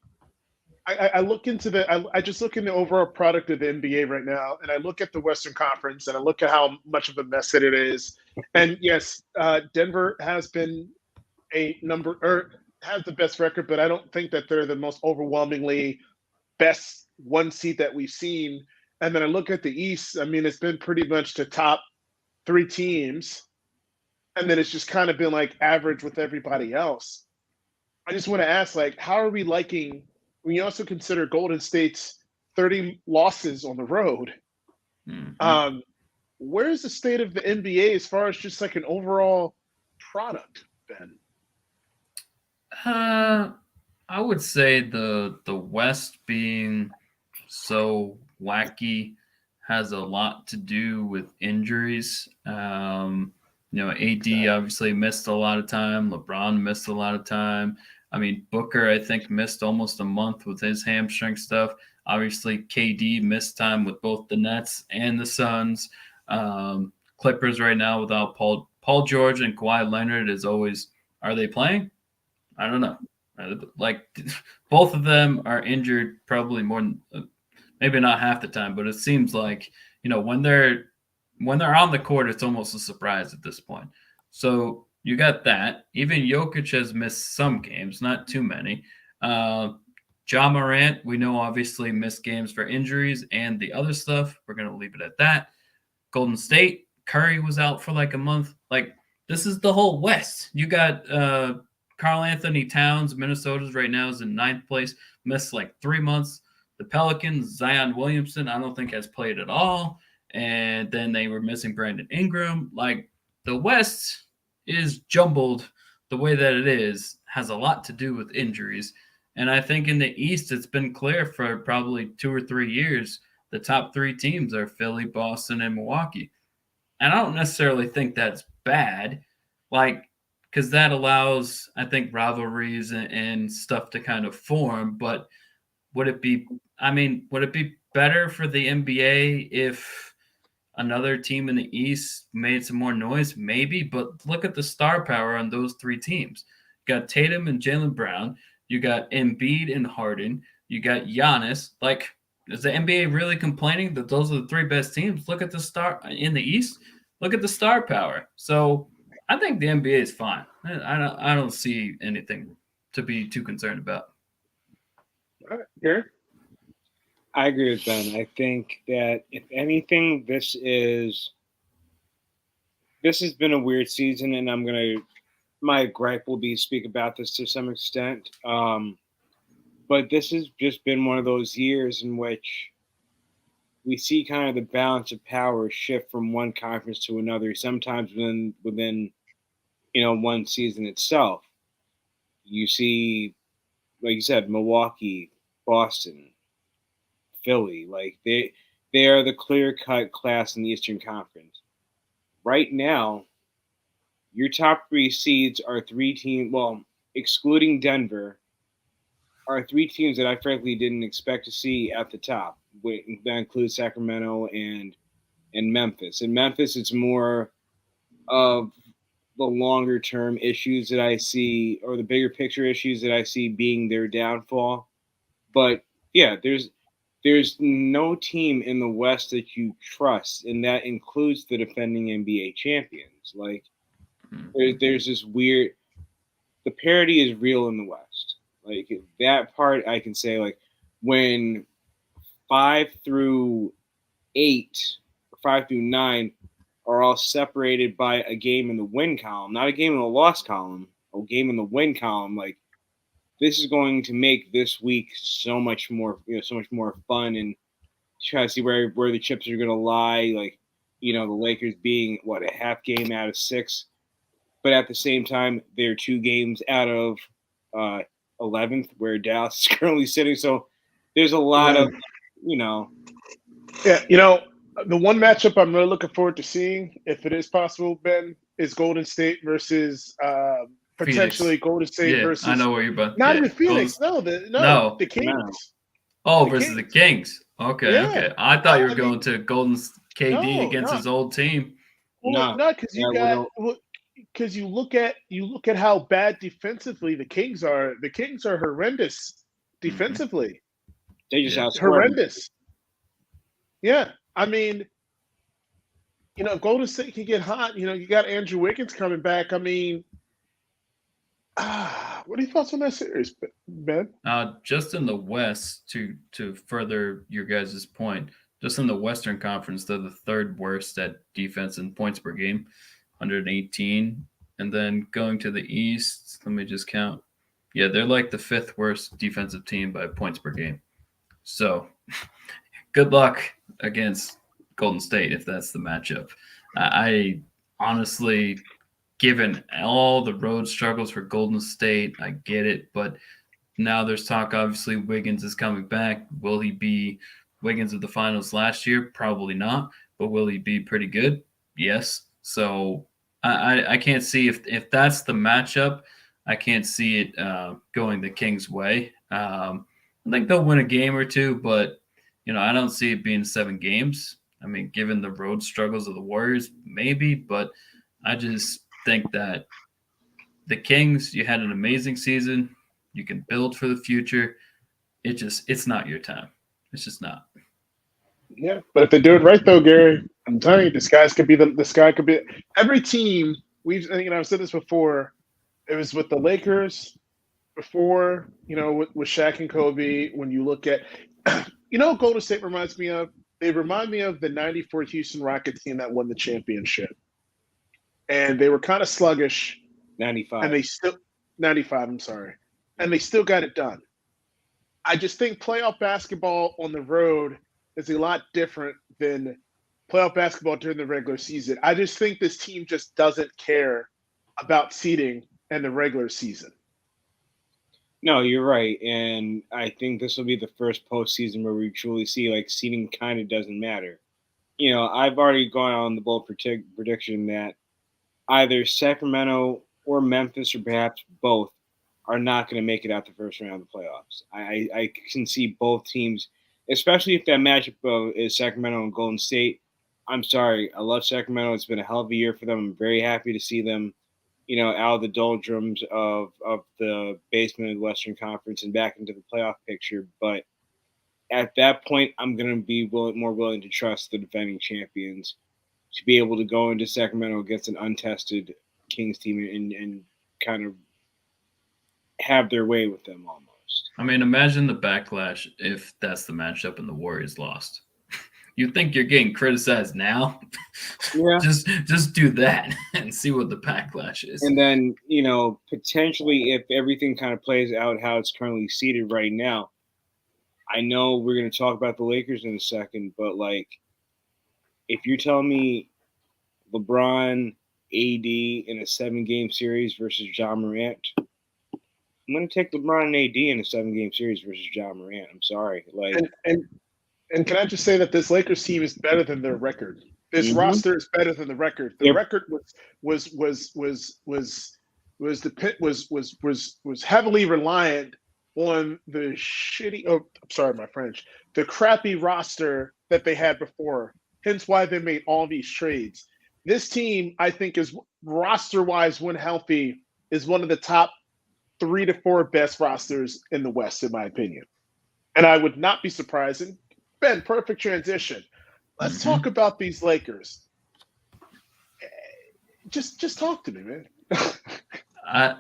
I look into I just look in the overall product of the NBA right now, and I look at the Western Conference, and I look at how much of a mess it is. And yes, Denver has been a number or has the best record, but I don't think that they're the most overwhelmingly best one seed that we've seen. And then I look at the East. I mean, it's been pretty much the top 3 teams, and then it's just kind of been like average with everybody else. I just want to ask, like, how are we liking when you also consider Golden State's 30 losses on the road? Mhm. Where's the state of the NBA as far as just like an overall product, Ben? Uh, I would say the West being so wacky has a lot to do with injuries. AD Exactly. obviously missed a lot of time. LeBron missed a lot of time. I mean, Booker, I think, missed almost a month with his hamstring stuff. Obviously, KD missed time with both the Nets and the Suns. Clippers right now without Paul George and Kawhi Leonard is always, are they playing? I don't know. Like both of them are injured probably more than maybe not half the time, but it seems like when they're on the court, it's almost a surprise at this point. So you got that. Even Jokic has missed some games, not too many. Uh, Ja Morant, we know obviously missed games for injuries and the other stuff. We're gonna leave it at that. Golden State, Curry was out for like a month. Like this is the whole West. You got Carl Anthony Towns, Minnesota's right now is in 9th place, missed like 3 months. The Pelicans, Zion Williamson, I don't think has played at all. And then they were missing Brandon Ingram. Like the West is jumbled the way that it is, has a lot to do with injuries. And I think in the East, it's been clear for probably 2 or 3 years the top 3 teams are Philly, Boston, and Milwaukee. And I don't necessarily think that's bad, like, because that allows, I think, rivalries and stuff to kind of form. But would it be, I mean, would it be better for the NBA if another team in the East made some more noise? Maybe, but look at the star power on those 3 teams. You got Tatum and Jalen Brown. You got Embiid and Harden. You got Giannis. Like, is the NBA really complaining that those are the 3 best teams? Look at the star in the East. Look at the star power. So I think the NBA is fine. I don't see anything to be too concerned about. All right, here. I agree with Ben. I think that if anything, this has been a weird season, and my gripe will be speak about this to some extent. But this has just been one of those years in which we see kind of the balance of power shift from one conference to another. Sometimes within one season itself, you see, like you said, Milwaukee, Boston, Philly, like they are the clear cut class in the Eastern Conference. Right now, your top 3 seeds are 3 teams. Well, excluding Denver, are 3 teams that I frankly didn't expect to see at the top. That includes Sacramento and Memphis. In Memphis, it's more of the longer term issues that I see, or the bigger picture issues that I see being their downfall. But yeah, there's no team in the West that you trust, and that includes the defending NBA champions. Like there's this weird, the parity is real in the West. Like that part I can say, like when 5 through 8, 5 through 9 are all separated by a game in the win column, not a game in the loss column, a game in the win column. Like this is going to make this week so much more, so much more fun, and try to see where the chips are going to lie. Like, the Lakers being a half game out of 6, but at the same time they're 2 games out of 11th, where Dallas is currently sitting. So there's a lot of, Yeah, the one matchup I'm really looking forward to seeing, if it is possible, Ben, is Golden State versus potentially Phoenix. Golden State versus. I know where you're about. Not even Phoenix. The Kings. No. Oh, versus the Kings. Okay, Yeah. okay. I thought you were going to Golden KD against his old team. Well, no, because because you look at how bad defensively the Kings are. The Kings are horrendous defensively. They just outscored horrendous. Yeah, I mean, Golden State can get hot. You got Andrew Wiggins coming back. I mean, what are your thoughts on that series, Ben? Just in the West, to further your guys' point, just in the Western Conference, they're the 3rd worst at defense in points per game, 118. And then going to the East, let me just count. Yeah, they're like the 5th worst defensive team by points per game. So good luck against Golden State if that's the matchup. I honestly, given all the road struggles for Golden State, I get it. But now there's talk, obviously, Wiggins is coming back. Will he be Wiggins of the finals last year? Probably not. But will he be pretty good? Yes. So I can't see if that's the matchup. I can't see it going the Kings' way. I think they'll win a game or 2, but I don't see it being 7 games. I mean, given the road struggles of the Warriors, maybe, but I just think that the Kings, you had an amazing season. You can build for the future. It's not your time. It's just not. Yeah, but if they do it right, though, Gary, I'm telling you, the sky could be every team. I've said this before. It was with the Lakers before, with Shaq and Kobe. When you look at, Golden State reminds me of. They remind me of the '94 Houston Rockets team that won the championship, and they were kind of sluggish. 95. And they still 95. I'm sorry, and they still got it done. I just think playoff basketball on the road is a lot different than playoff basketball during the regular season. I just think this team just doesn't care about seeding in the regular season. No, you're right. And I think this will be the first postseason where we truly see seeding kind of doesn't matter. I've already gone on the bold prediction that either Sacramento or Memphis, or perhaps both, are not going to make it out the first round of the playoffs. I can see both teams, especially if that matchup is Sacramento and Golden State. I'm sorry. I love Sacramento. It's been a hell of a year for them. I'm very happy to see them, out of the doldrums of the basement of the Western Conference and back into the playoff picture. But at that point, I'm going to be more willing to trust the defending champions to be able to go into Sacramento against an untested Kings team and kind of have their way with them almost. I mean, imagine the backlash if that's the matchup and the Warriors lost. You think you're getting criticized now? Yeah. just do that and see what the backlash is. And then, potentially if everything kind of plays out how it's currently seated right now, I know we're going to talk about the Lakers in a second, but if you're telling me LeBron, AD in a 7-game series versus Ja Morant, I'm going to take LeBron and AD in a 7-game series versus Ja Morant. I'm sorry. And can I just say that this Lakers team is better than their record? This roster is better than the record. The record was heavily reliant on the shitty. Oh, I'm sorry, my French. The crappy roster that they had before. Hence why they made all these trades. This team, I think, is roster-wise, when healthy, is one of the top 3 to 4 best rosters in the West, in my opinion. And I would not be surprised. And Ben, perfect transition. Let's talk about these Lakers. Just talk to me, man. I,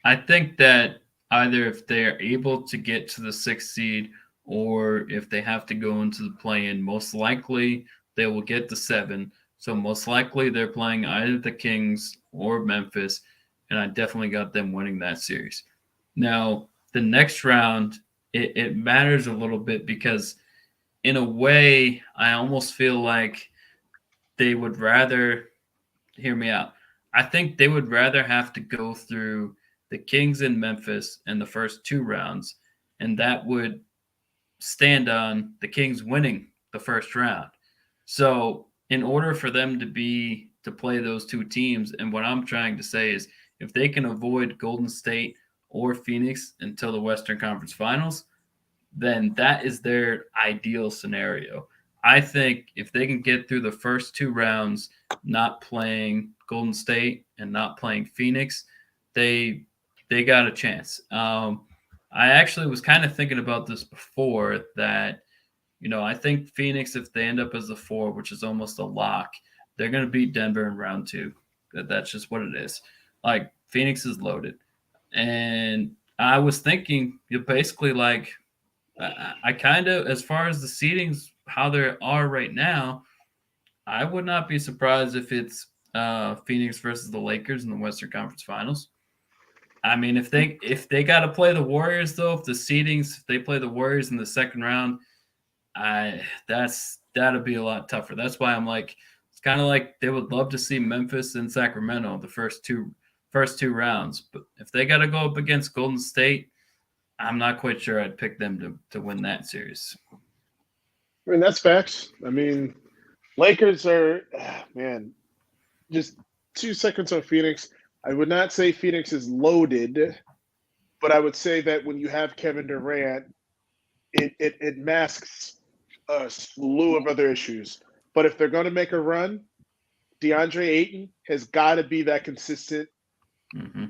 I think that either if they are able to get to the 6th seed or if they have to go into the play-in, most likely they will get the 7. So most likely they're playing either the Kings or Memphis, and I definitely got them winning that series. Now, the next round, it matters a little bit because in a way, I almost feel like they would rather – hear me out. I think they would rather have to go through the Kings in Memphis in the first 2 rounds, and that would stand on the Kings winning the first round. So in order for them to play those 2 teams, and what I'm trying to say is if they can avoid Golden State or Phoenix until the Western Conference Finals, then that is their ideal scenario. I think if they can get through the first 2 rounds not playing Golden State and not playing Phoenix, they got a chance. I actually was kind of thinking about this before that, I think Phoenix, if they end up as the 4, which is almost a lock, they're going to beat Denver in round 2. That's just what it is. Like, Phoenix is loaded. And I was thinking, basically, like, I kind of, as far as the seedings, how they are right now, I would not be surprised if it's Phoenix versus the Lakers in the Western Conference Finals. I mean, if they got to play the Warriors, though, if they play the Warriors in the second round, that'll be a lot tougher. That's why I'm like, it's kind of like they would love to see Memphis and Sacramento the first two rounds, but if they got to go up against Golden State, I'm not quite sure I'd pick them to win that series. I mean, that's facts. I mean, Lakers are, man, just 2 seconds on Phoenix. I would not say Phoenix is loaded, but I would say that when you have Kevin Durant, it masks a slew of other issues. But if they're going to make a run, DeAndre Ayton has got to be that consistent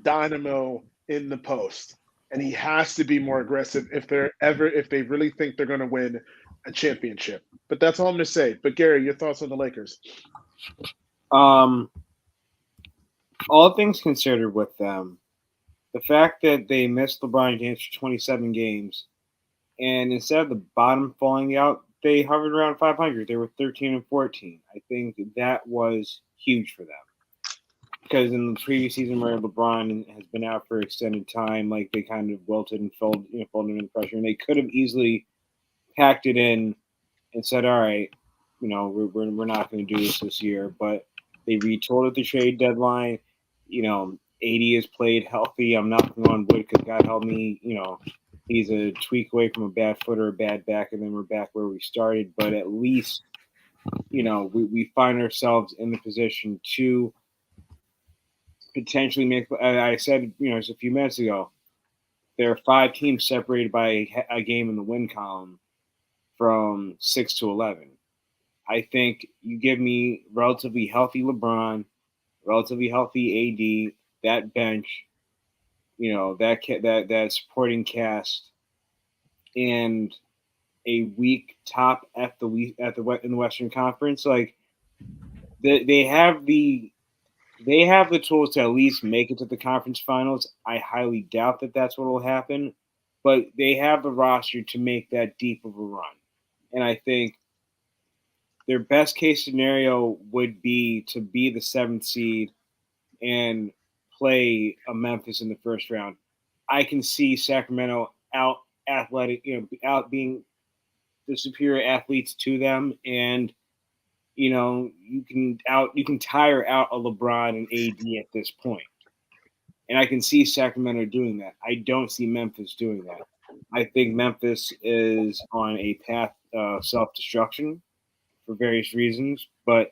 dynamo in the post. And he has to be more aggressive if they really think they're going to win a championship. But that's all I'm going to say. But Gary, your thoughts on the Lakers? All things considered with them, the fact that they missed LeBron James for 27 games, and instead of the bottom falling out, they hovered around 500. They were 13-14. I think that was huge for them. Because in the previous season where LeBron has been out for extended time, like they kind of wilted and folded in pressure, and they could have easily packed it in and said, "All right, we're not going to do this year." But they retooled at the trade deadline. AD has played healthy. I'm knocking on wood because God help me, he's a tweak away from a bad foot or a bad back, and then we're back where we started. But at least, we find ourselves in the position to potentially make. I said, just a few minutes ago, there are 5 teams separated by a game in the win column from 6 to 11. I think you give me relatively healthy LeBron, relatively healthy AD, that bench, that supporting cast, and a weak top in the Western Conference. Like they have the tools to at least make it to the conference finals. I highly doubt that that's what will happen, but they have the roster to make that deep of a run. And I think their best case scenario would be to be the 7th seed and play a Memphis in the first round. I can see Sacramento out being the superior athletes to them, and you can tire out a LeBron and AD at this point. And I can see Sacramento doing that. I don't see Memphis doing that. I think Memphis is on a path of self-destruction for various reasons. But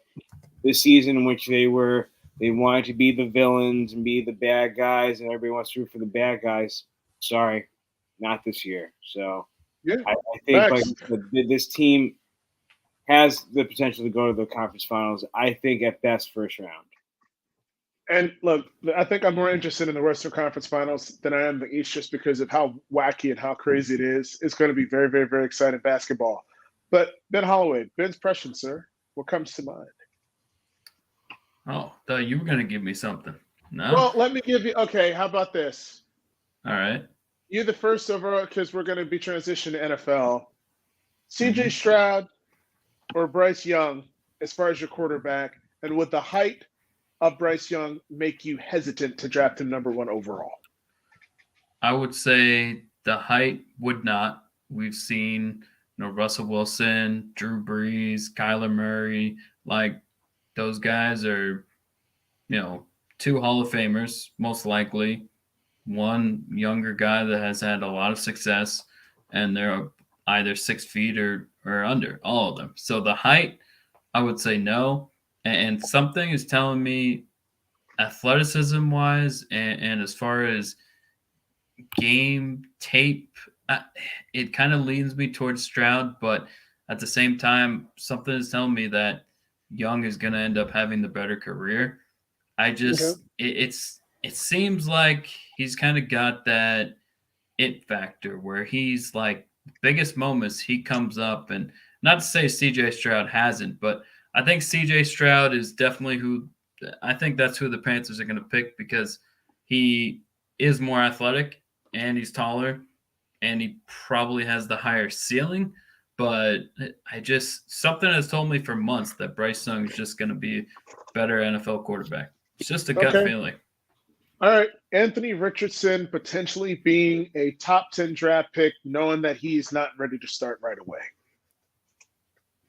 this season in which they wanted to be the villains and be the bad guys, and everybody wants to root for the bad guys, sorry, not this year. So yeah, I think like this team has the potential to go to the conference finals. I think at best first round. And look, I think I'm more interested in the Western Conference Finals than I am the East, just because of how wacky and how crazy it is. It's going to be very, very, very exciting basketball. But Ben Holloway, Ben's impression, sir, what comes to mind? Oh, thought you were gonna give me something. No. Well, let me give you. Okay, how about this? All right. You're the first overall because we're going to be transitioning to NFL. C.J. Mhm. Stroud or Bryce Young, as far as your quarterback, and would the height of Bryce Young make you hesitant to draft him number 1 overall? I would say the height would not. We've seen, Russell Wilson, Drew Brees, Kyler Murray, like those guys are, 2 Hall of Famers, most likely. One younger guy that has had a lot of success, and they're either 6 feet or under, all of them. So the height, I would say no. And something is telling me athleticism wise and as far as game tape, it kind of leans me towards Stroud, but at the same time, something is telling me that Young is going to end up having the better career. I Okay. just, it seems like he's kind of got that it factor where he's like biggest moments he comes up, and not to say CJ Stroud hasn't, but I think CJ Stroud is definitely who I think that's who the Panthers are going to pick because he is more athletic and he's taller and he probably has the higher ceiling. But I just something has told me for months that Bryce Young is just going to be a better NFL quarterback. It's just a gut Okay. feeling. All right. Anthony Richardson potentially being a top 10 draft pick, knowing that he's not ready to start right away.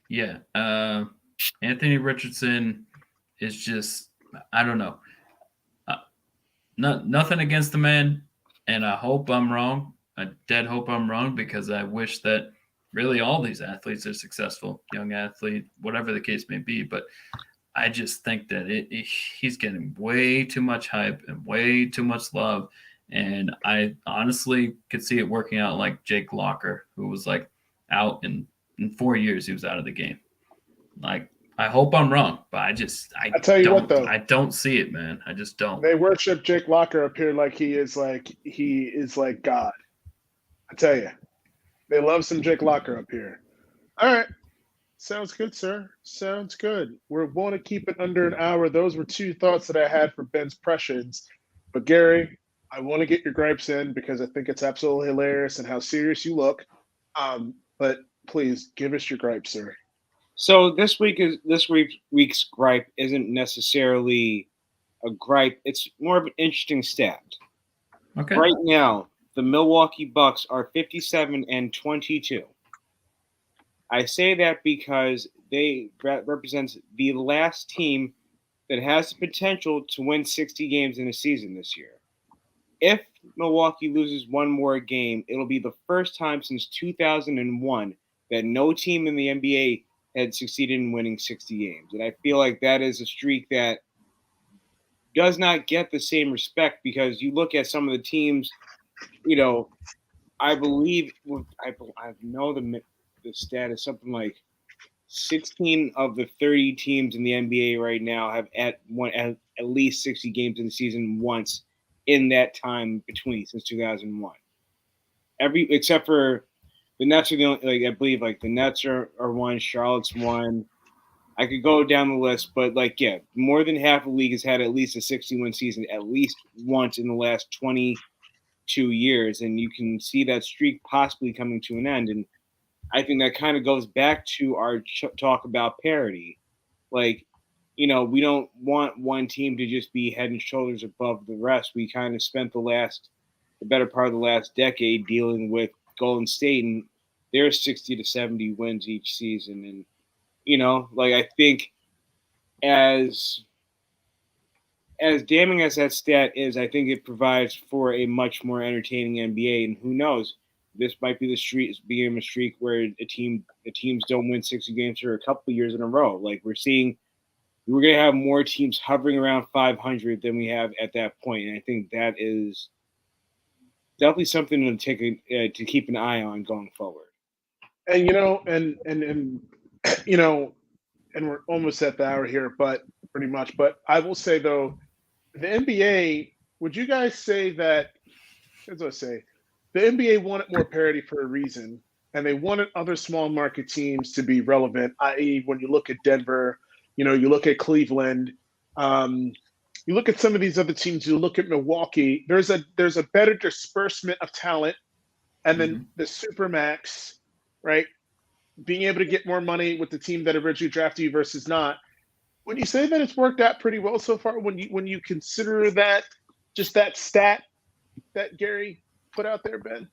Yeah. Anthony Richardson is just, I don't know. Nothing against the man, and I hope I'm wrong. I dead hope I'm wrong because I wish that really all these athletes are successful, young athlete, whatever the case may be. But I just think that he's getting way too much hype and way too much love. And I honestly could see it working out like Jake Locker, who was like out in 4 years, he was out of the game. Like, I hope I'm wrong, but I tell you what, though. I don't see it, man. I just don't. They worship Jake Locker up here like he is like God. I tell you, they love some Jake Locker up here. All right. Sounds good, sir. Sounds good. We're going to keep it under an hour. Those were 2 thoughts that I had for Ben's impressions. But Gary, I want to get your gripes in because I think it's absolutely hilarious and how serious you look. But please give us your gripes, sir. So this week's gripe isn't necessarily a gripe. It's more of an interesting stat. Okay. Right now, the Milwaukee Bucks are 57-22. I say that because they represent the last team that has the potential to win 60 games in a season this year. If Milwaukee loses one more game, it'll be the first time since 2001 that no team in the NBA had succeeded in winning 60 games. And I feel like that is a streak that does not get the same respect because you look at some of the teams, I believe, I know the stat is something like 16 of the 30 teams in the NBA right now have at least 60 games in the season once in that time between since 2001. Except for the Nets are the only, I believe the Nets are one, Charlotte's one. I could go down the list, but more than half the league has had at least a 60-win season at least once in the last 22 years, and you can see that streak possibly coming to an end. And I think that kind of goes back to our talk about parity. We don't want one team to just be head and shoulders above the rest. We kind of spent the better part of the last decade dealing with Golden State and their 60 to 70 wins each season. And, I think as damning as that stat is, I think it provides for a much more entertaining NBA. And who knows, this might be the beginning of a streak where the teams don't win 60 games for a couple of years in a row. Like we're going to have more teams hovering around 500 than we have at that point. And I think that is definitely something to keep an eye on going forward. And and you know, and we're almost at the hour here, but pretty much. But I will say though, the NBA. Would you guys say that? As I say, the NBA wanted more parity for a reason, and they wanted other small market teams to be relevant. I.e., when you look at Denver, you look at Cleveland, um, you look at some of these other teams. You look at Milwaukee. There's a better disbursement of talent, and then Mhm. the supermax, right? Being able to get more money with the team that originally drafted you versus not. Would you say that it's worked out pretty well so far when you consider that just that stat that Gary put out there, Ben?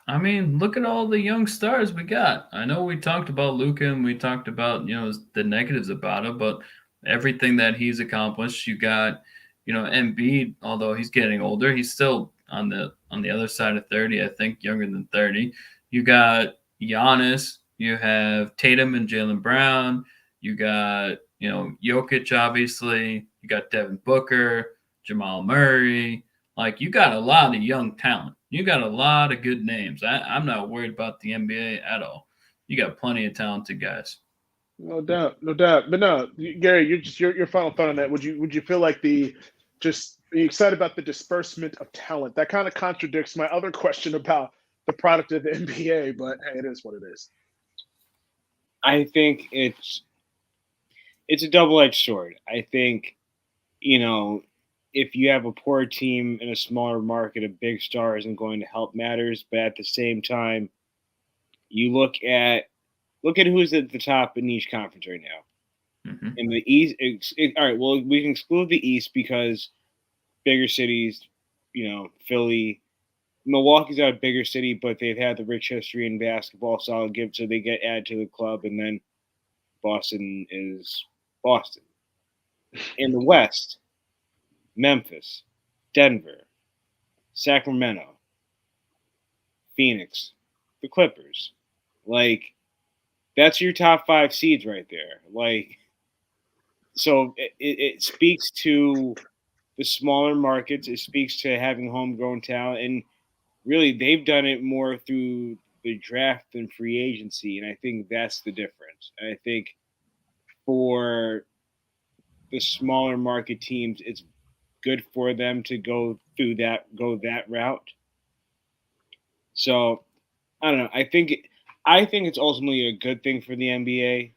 I mean, look at all the young stars we got. I know we talked about Luca and we talked about, the negatives about him, but everything that he's accomplished, you got, Embiid, although he's getting older, he's still on the other side of 30, I think, younger than 30. You got Giannis, you have Tatum and Jalen Brown, you got, Jokic, obviously, you got Devin Booker, Jamal Murray. Like, you got a lot of young talent. You got a lot of good names. I'm not worried about the NBA at all. You got plenty of talented guys. No doubt, no doubt. But no, Gary, your final thought on that. Would you feel like are you excited about the disbursement of talent? That kind of contradicts my other question about the product of the NBA, but hey, it is what it is. I think it's a double-edged sword. I think, you know, if you have a poor team in a smaller market, a big star isn't going to help matters. But at the same time, you look at who's at the top in each conference right now. Hmm. In the East, all right. Well, we can exclude the East because bigger cities, Philly, Milwaukee's not a bigger city, but they've had the rich history in basketball, so so they get added to the club, and then Boston is Boston. In the West, Memphis, Denver, Sacramento, Phoenix, the Clippers. Like, that's your top five seeds right there. Like, so it speaks to the smaller markets. It speaks to having homegrown talent, and really, they've done it more through the draft than free agency, and I think that's the difference. And I think for the smaller market teams, it's good for them to go that route. So I don't know. I think it's ultimately a good thing for the NBA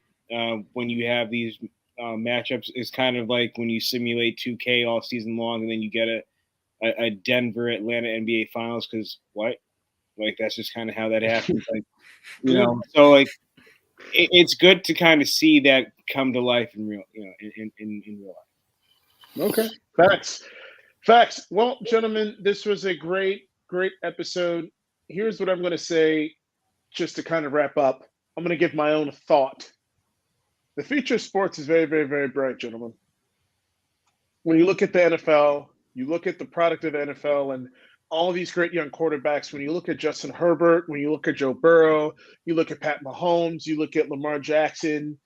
when you have these matchups. It's kind of like when you simulate 2K all season long, and then you get a Denver Atlanta NBA Finals because what? Like that's just kind of how that happens. Like so like it's good to kind of see that come to life in real, in real life. Okay, facts, facts. Well, gentlemen, this was a great episode. Here's what I'm going to say, just to kind of wrap up. I'm going to give my own thought. The future of sports is very, very, very bright, gentlemen. When you look at the NFL, you look at the product of the NFL and all of these great young quarterbacks. When you look at Justin Herbert, when you look at Joe Burrow, you look at Pat Mahomes, you look at Lamar Jackson.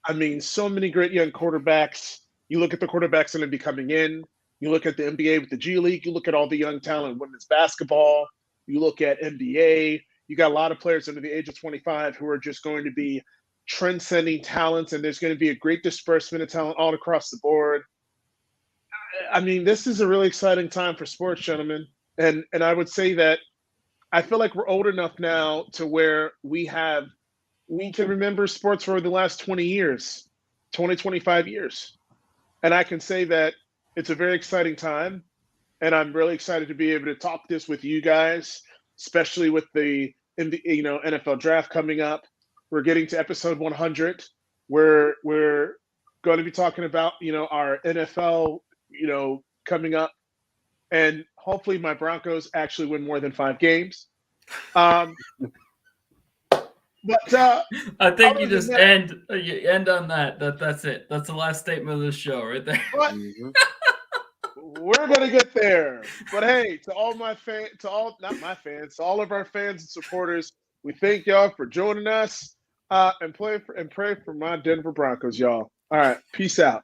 I mean, so many great young quarterbacks. You look at the quarterbacks that are be coming in. You look at the NBA with the G League. You look at all the young talent in women's basketball. You look at NBA. You got a lot of players under the age of 25 who are just going to be transcending talents, and there's going to be a great disbursement of talent all across the board. I mean, this is a really exciting time for sports, gentlemen. And I would say that I feel like we're old enough now to where we can remember sports for the last 20 years, 20, 25 years. And I can say that it's a very exciting time. And I'm really excited to be able to talk this with you guys, especially with the NFL draft coming up. We're getting to episode 100, where we're going to be talking about our NFL coming up, and hopefully my Broncos actually win more than 5 games. Um, but I think other you than just that, end on that. That's it. That's the last statement of the show right there. but Mm-hmm. we're gonna get there. But hey, to all my fans, to all not my fans, to all of our fans and supporters, we thank y'all for joining us. And pray for my Denver Broncos, y'all. All right, peace out.